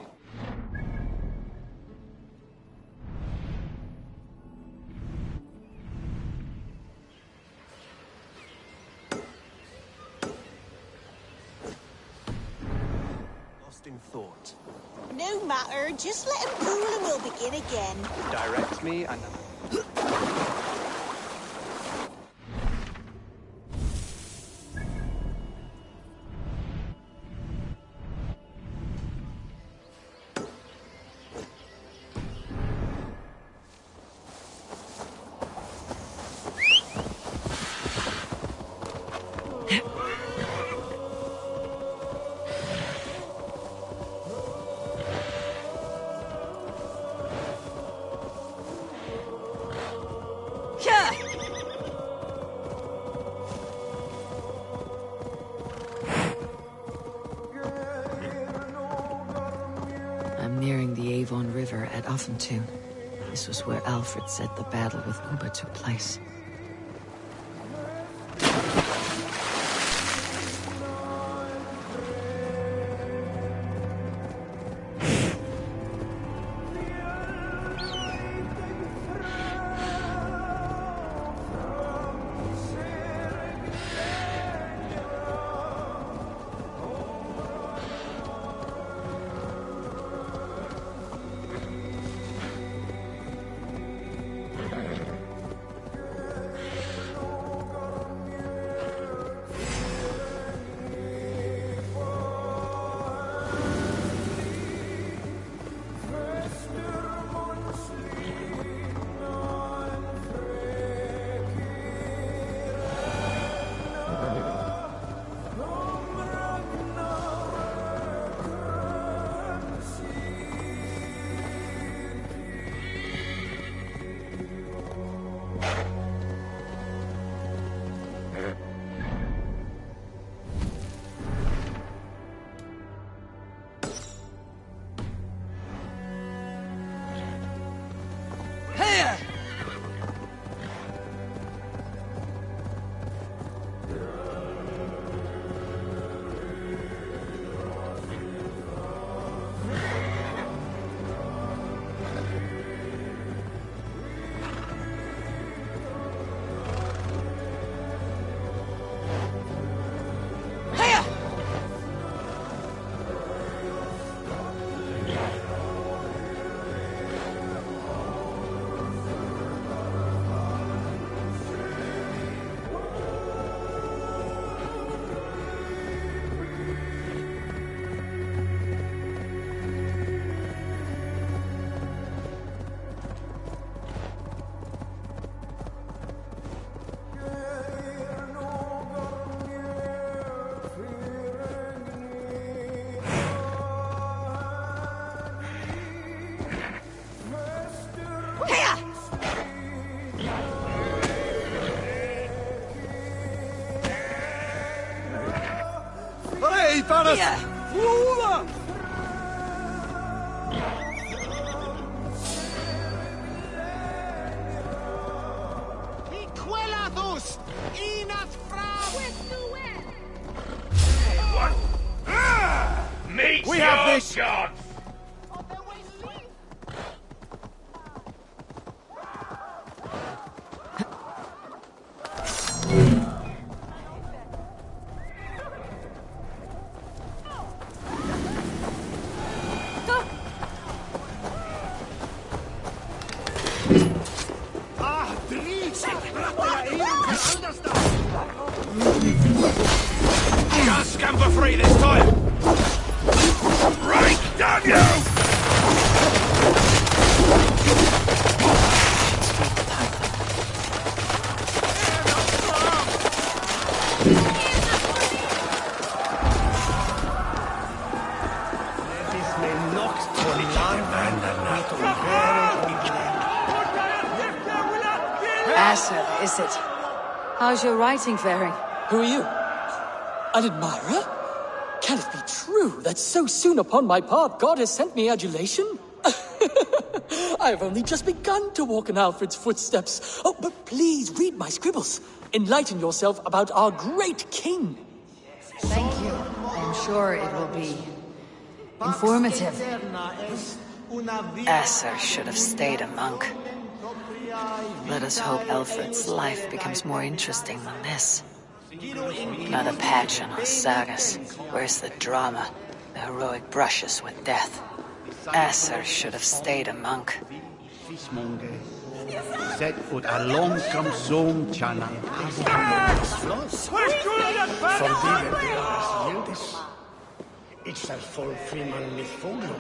Lost in thought. No matter, just let him cool and we'll begin again. Direct me and... I'm nearing the Avon River at Offentune. This was where Alfred said the battle with Uba took place. We have this! God. Scamper free this time! Right, damn you! Asser, is it? How's your writing faring? Who are you? An admirer? Can it be true that so soon upon my path God has sent me adulation? I have only just begun to walk in Alfred's footsteps. Oh, but please read my scribbles. Enlighten yourself about our great king. Thank you. I am sure it will be informative. Asser should have stayed a monk. Let us hope Alfred's life becomes more interesting than this. Not a patch on our sagas. Where's the drama? The heroic brushes with death. Asser should have stayed a monk. Set ut a longcam zoom chana. Von denen wäre es jedes. Ich soll voll Freeman nicht folgen.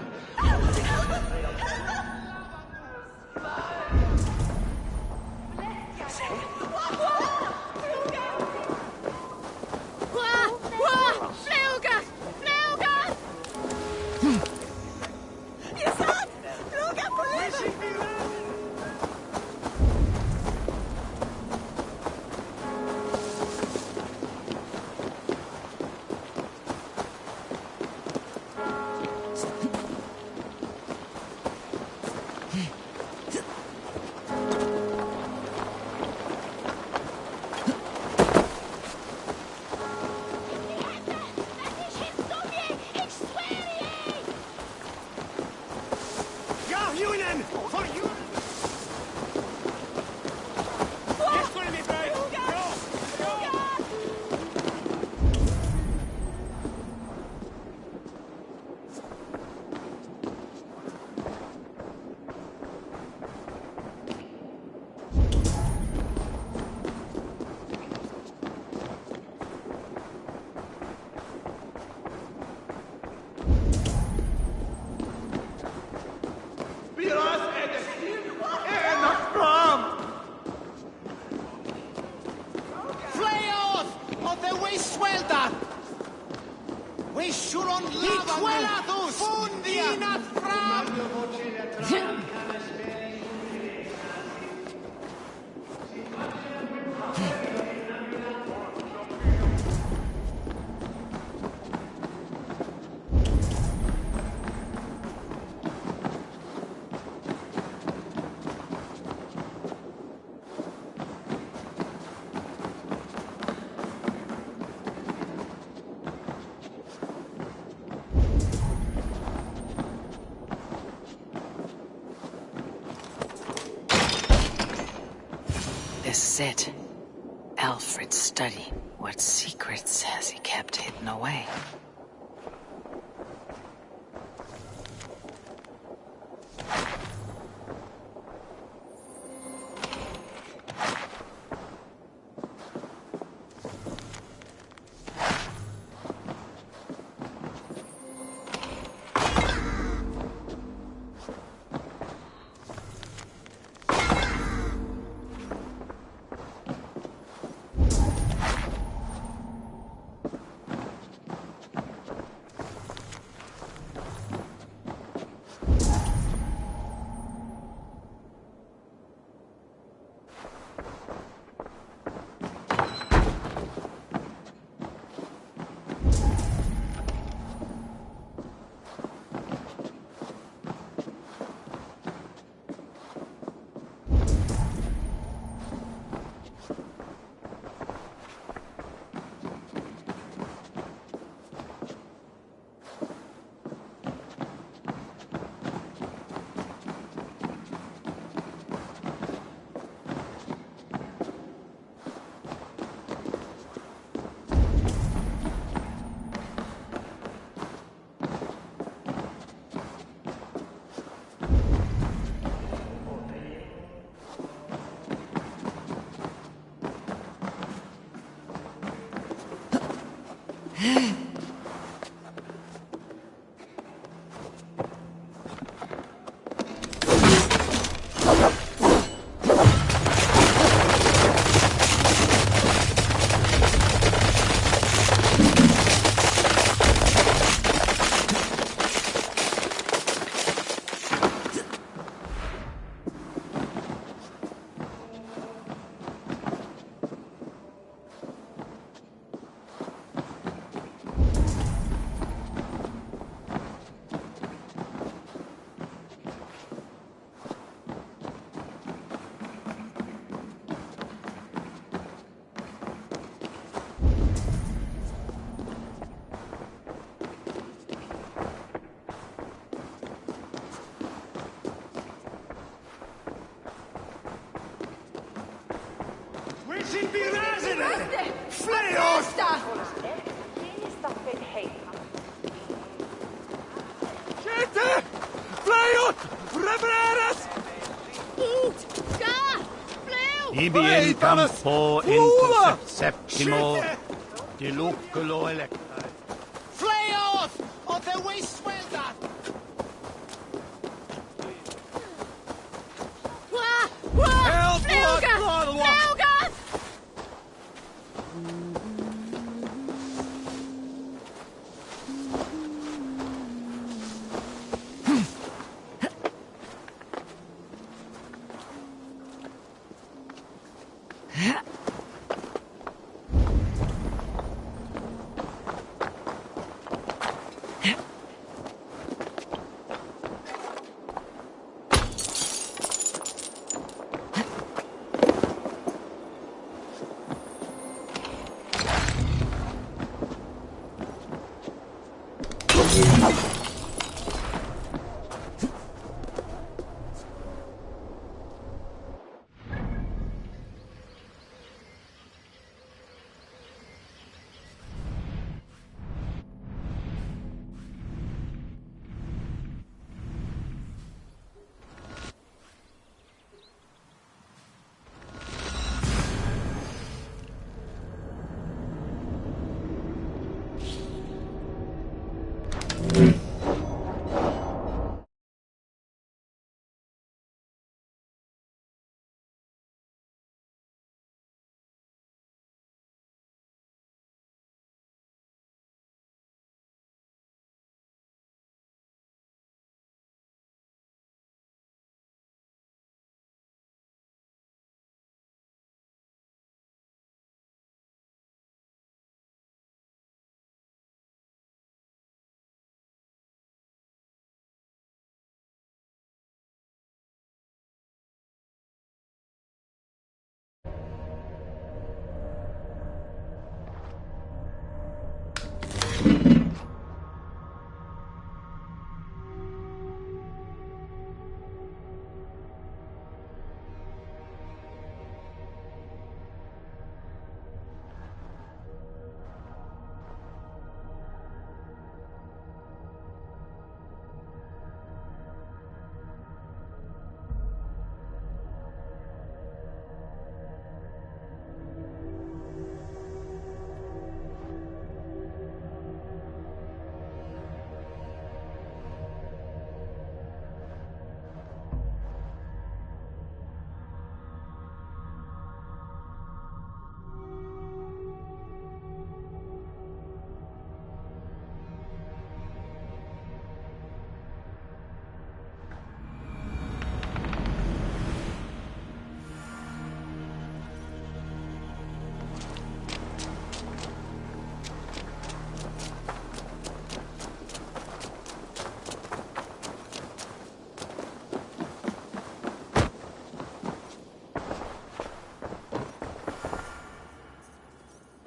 This is it. Alfred's study. What secrets has he kept hidden away? Ibi in campo interceptimo diluculo electae. Flay off! Or the way swelda! Help! Helga!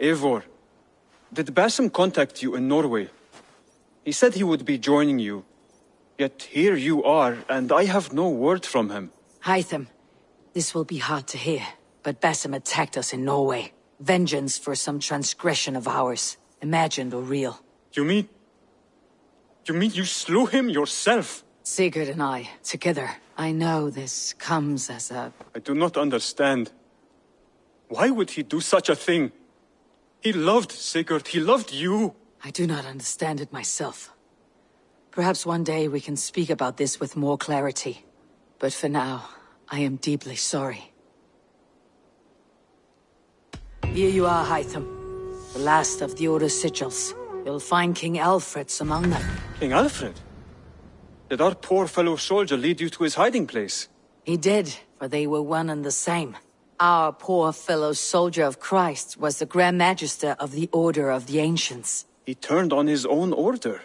Eivor, did Basim contact you in Norway? He said he would be joining you. Yet here you are, and I have no word from him. Hytham, this will be hard to hear, but Basim attacked us in Norway. Vengeance for some transgression of ours, imagined or real. You mean you slew him yourself? Sigurd and I, together. I know this comes as a... I do not understand. Why would he do such a thing? He loved Sigurd, he loved you. I do not understand it myself. Perhaps one day we can speak about this with more clarity. But for now, I am deeply sorry. Here you are, Hytham. The last of the Order's sigils. You'll find King Alfred's among them. King Alfred? Did our poor fellow soldier lead you to his hiding place? He did, for they were one and the same. Our poor fellow soldier of Christ was the Grand Magister of the Order of the Ancients. He turned on his own order.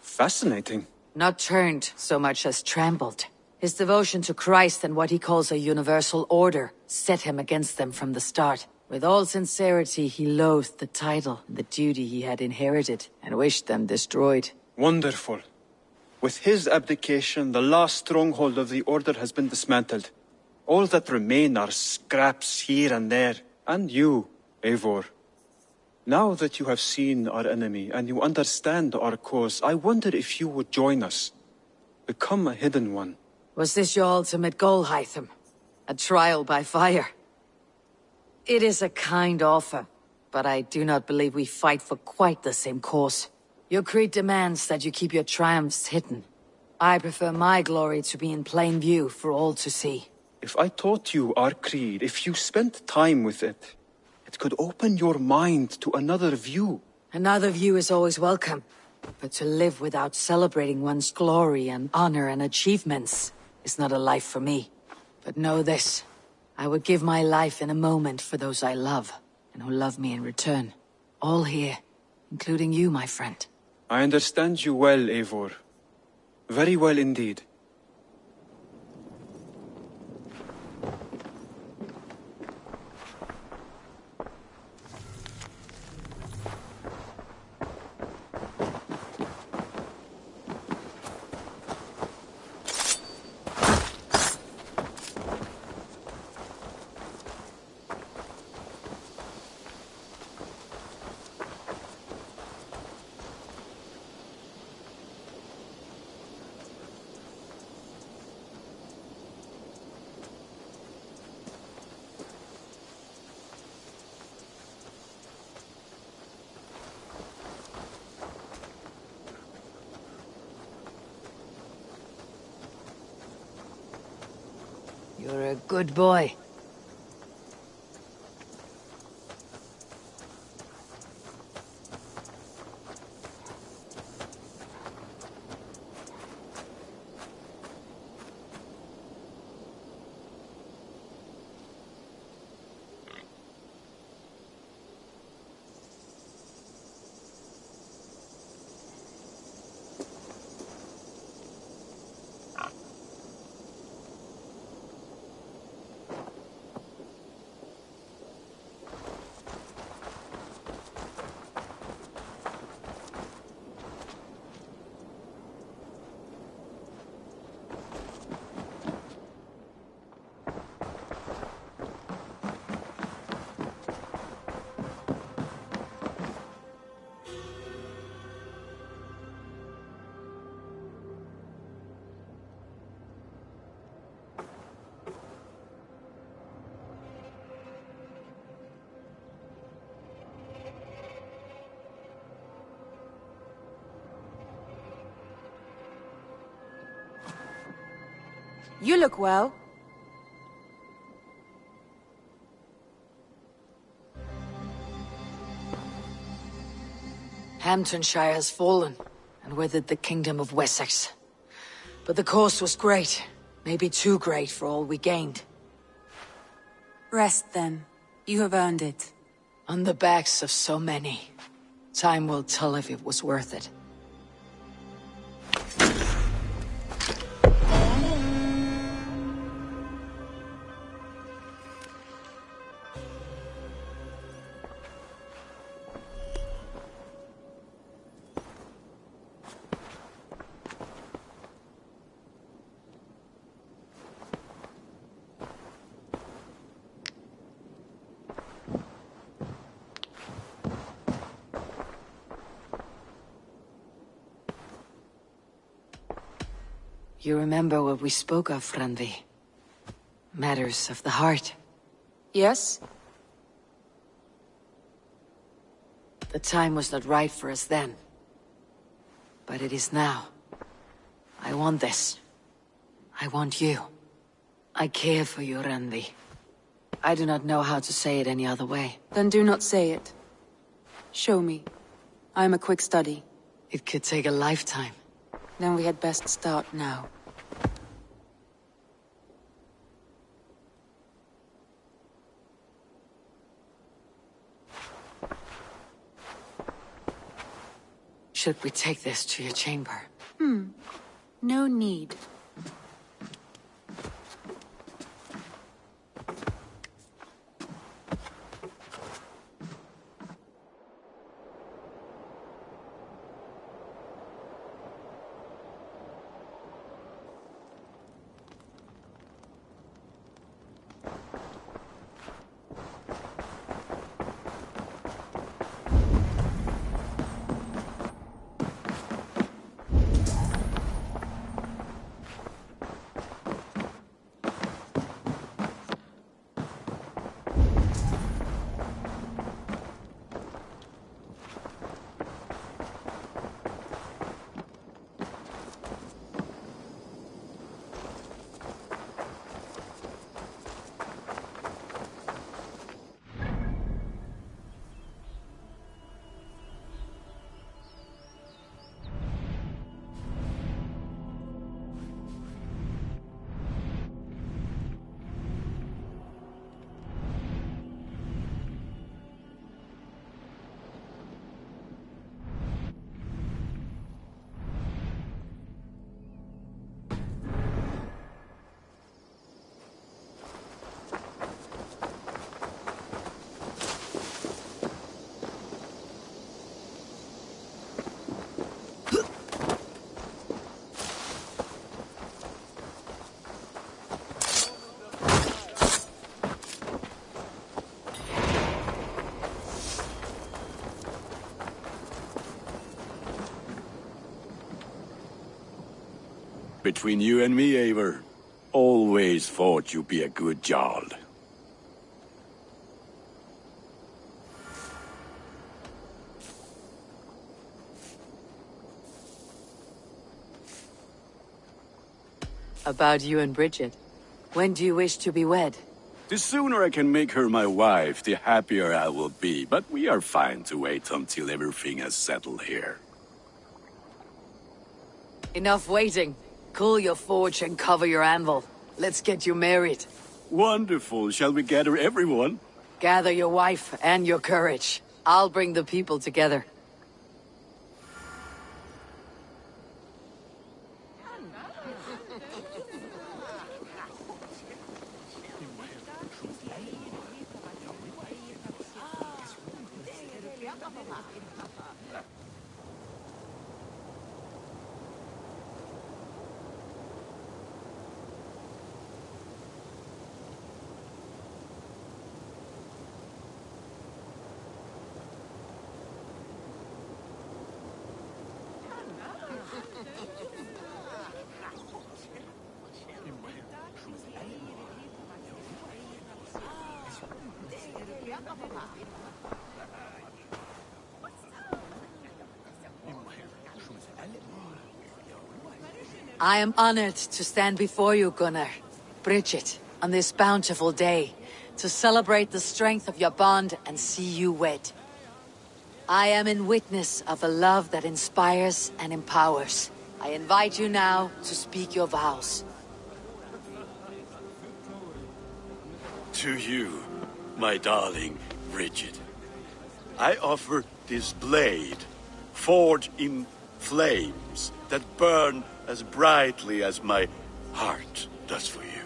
Fascinating. Not turned so much as trampled. His devotion to Christ and what he calls a universal order set him against them from the start. With all sincerity, he loathed the title and the duty he had inherited, and wished them destroyed. Wonderful. With his abdication, the last stronghold of the Order has been dismantled. All that remain are scraps here and there. And you, Eivor. Now that you have seen our enemy and you understand our cause, I wonder if you would join us. Become a hidden one. Was this your ultimate goal, Hytham? A trial by fire. It is a kind offer, but I do not believe we fight for quite the same cause. Your creed demands that you keep your triumphs hidden. I prefer my glory to be in plain view for all to see. If I taught you our creed, if you spent time with it, it could open your mind to another view. Another view is always welcome, but to live without celebrating one's glory and honor and achievements is not a life for me. But know this, I would give my life in a moment for those I love, and who love me in return. All here, including you, my friend. I understand you well, Eivor. Very well indeed. You're a good boy. You look well. Hamptonshire has fallen, and with it the Kingdom of Wessex. But the cost was great, maybe too great for all we gained. Rest then. You have earned it. On the backs of so many. Time will tell if it was worth it. You remember what we spoke of, Randvi? Matters of the heart. Yes? The time was not right for us then. But it is now. I want this. I want you. I care for you, Randvi. I do not know how to say it any other way. Then do not say it. Show me. I am a quick study. It could take a lifetime. Then we had best start now. Should we take this to your chamber? No need. Between you and me, Eivor, always thought you'd be a good Jarl. About you and Bridget. When do you wish to be wed? The sooner I can make her my wife, the happier I will be. But we are fine to wait until everything has settled here. Enough waiting. Cool your forge and cover your anvil. Let's get you married. Wonderful. Shall we gather everyone? Gather your wife and your courage. I'll bring the people together. I am honored to stand before you, Gunnar, Bridget, on this bountiful day, to celebrate the strength of your bond and see you wed. I am in witness of a love that inspires and empowers. I invite you now to speak your vows. To you, my darling Bridget, I offer this blade, forged in flames that burn as brightly as my heart does for you.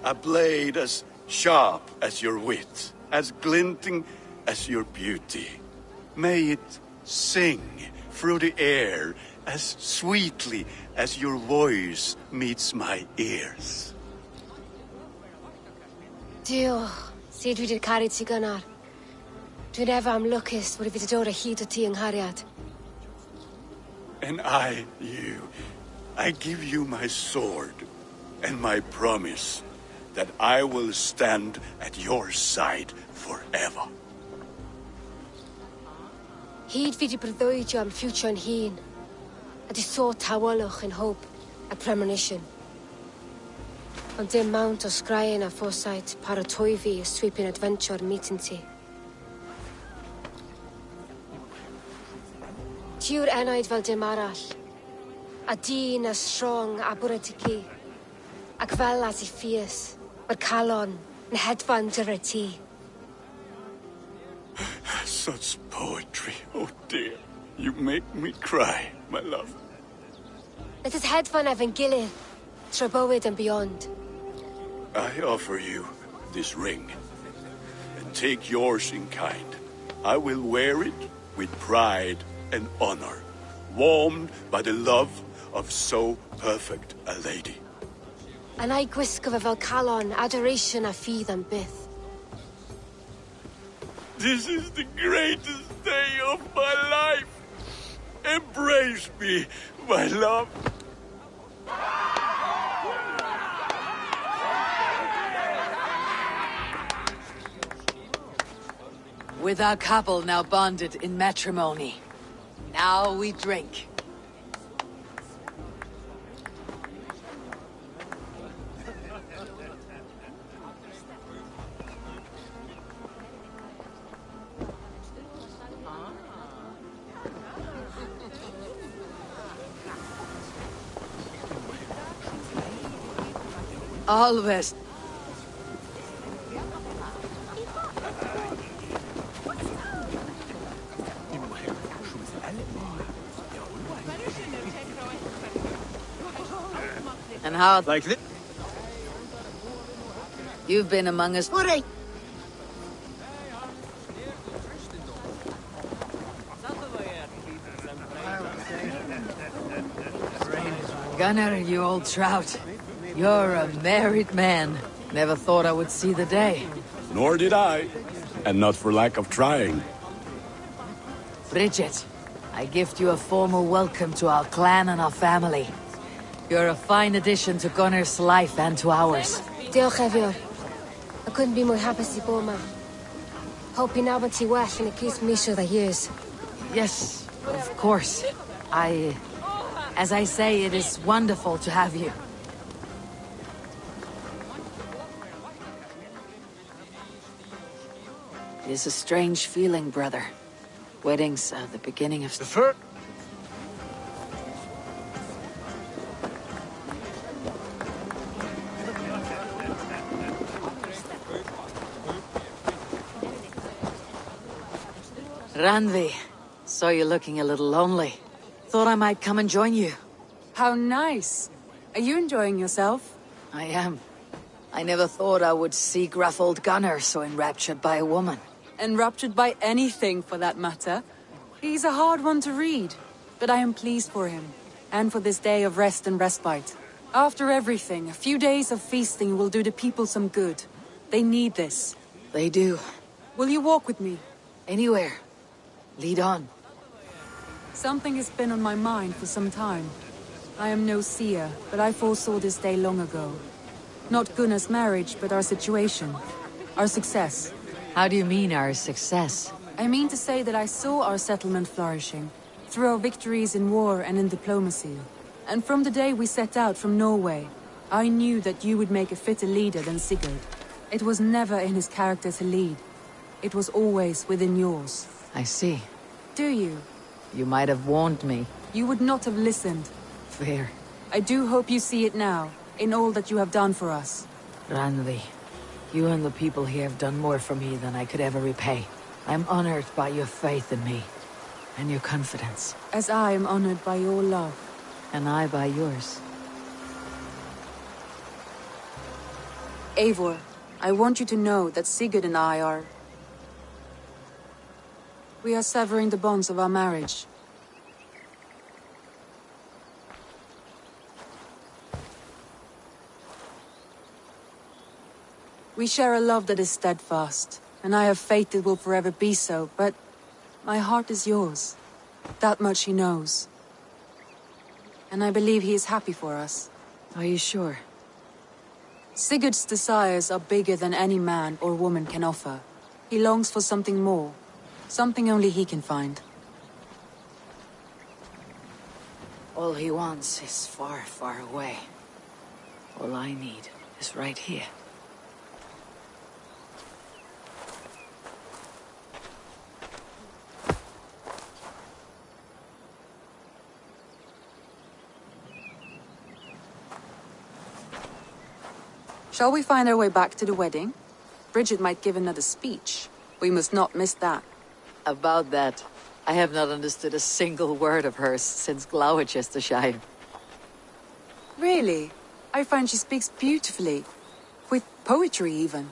A blade as sharp as your wit, as glinting as your beauty. May it sing through the air as sweetly as your voice meets my ears. Dio, syd dwi di'r caru ti gynnar. Dwi'n efo am lwcus bod I fi dod o hyd o ti yng nghariad. And I, you, I give you my sword and my promise that I will stand at your side forever. Hyd fi di breuddwydio am ffiwtio yn hun, a di so tawolwch yn hope a premonition. Ond dim mount o sgraen a foresight paratoi fi a sweeping adventure meeting ti. Ti yw'r enaid fel dim arall, a dyn as strong a bwrdd ti ci, ac fel as I fierce, mae'r calon yn hedfan dyr ti. Such poetry, oh dear. You make me cry, my love. Let us hedfan efo'n gilydd, trwy bywyd and beyond. I offer you this ring, and take yours in kind. I will wear it with pride and honor, warmed by the love of so perfect a lady. And I gwisgo fe fel calon, adoration a ffydd am byth. This is the greatest day of my life. Embrace me, my love. With our couple now bonded in matrimony, now we drink. Always. And how like this? You've been among us. Hooray! Gunnar, you old trout. You're a married man. Never thought I would see the day. Nor did I. And not for lack of trying. Bridget, I gift you a formal welcome to our clan and our family. You're a fine addition to Gunnar's life and to ours. Diolch, Evior. I couldn't be more happy to go, ma. Hope you now see well and it keeps me sure that years. Yes, of course. As I say, it is wonderful to have you. It is a strange feeling, brother. Weddings are the beginning of... Randvi, saw you looking a little lonely. Thought I might come and join you. How nice. Are you enjoying yourself? I am. I never thought I would see gruff old Gunnar so enraptured by a woman. Enraptured by anything, for that matter. He's a hard one to read, but I am pleased for him, and for this day of rest and respite. After everything, a few days of feasting will do the people some good. They need this. They do. Will you walk with me? Anywhere. Lead on. Something has been on my mind for some time. I am no seer, but I foresaw this day long ago. Not Gunnar's marriage, but our situation. Our success. How do you mean, our success? I mean to say that I saw our settlement flourishing, through our victories in war and in diplomacy. And from the day we set out from Norway, I knew that you would make a fitter leader than Sigurd. It was never in his character to lead. It was always within yours. I see. Do you? You might have warned me. You would not have listened. Fair. I do hope you see it now, in all that you have done for us. Randvi, you and the people here have done more for me than I could ever repay. I'm honored by your faith in me, and your confidence. As I am honored by your love. And I by yours. Eivor, I want you to know that Sigurd and I are... We are severing the bonds of our marriage. We share a love that is steadfast, and I have faith it will forever be so, but my heart is yours. That much he knows. And I believe he is happy for us. Are you sure? Sigurd's desires are bigger than any man or woman can offer. He longs for something more. Something only he can find. All he wants is far, far away. All I need is right here. Shall we find our way back to the wedding? Bridget might give another speech. We must not miss that. About that, I have not understood a single word of hers since Gloucestershire. Really? I find she speaks beautifully. With poetry, even.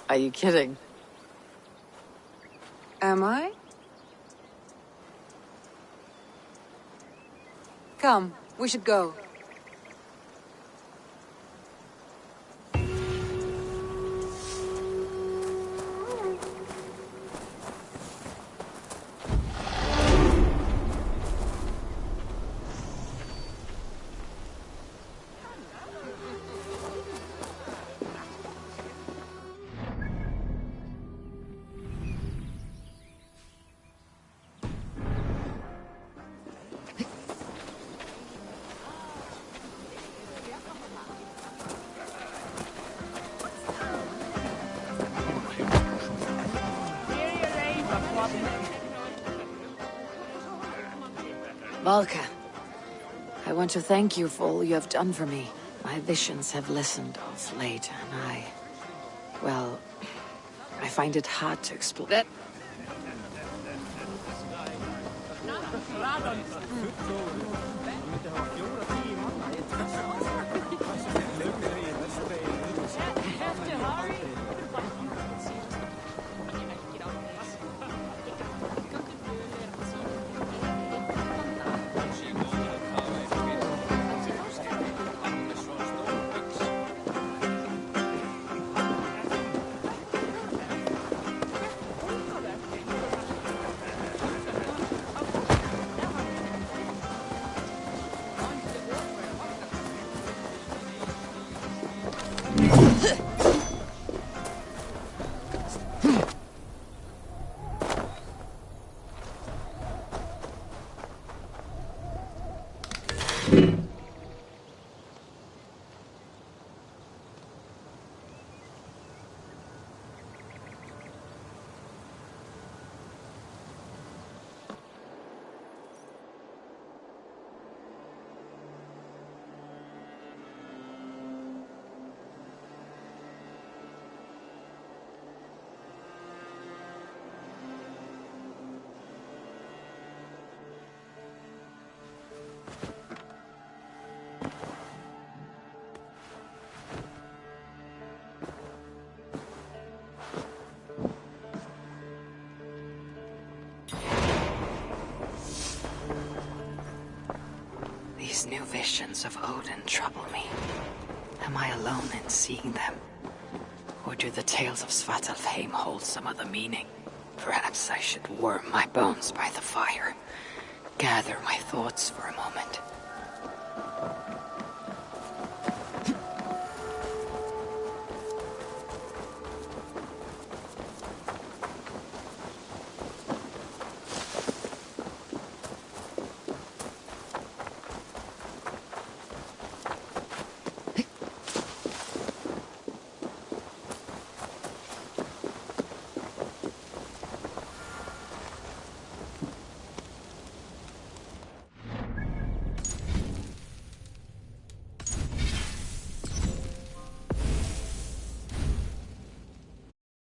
Are you kidding? Am I? Come, we should go. Valka, I want to thank you for all you have done for me. My visions have lessened of late, and well, I find it hard to explain. That... These new visions of Odin trouble me. Am I alone in seeing them? Or do the tales of Svartalfheim hold some other meaning? Perhaps I should warm my bones by the fire. Gather my thoughts for a moment.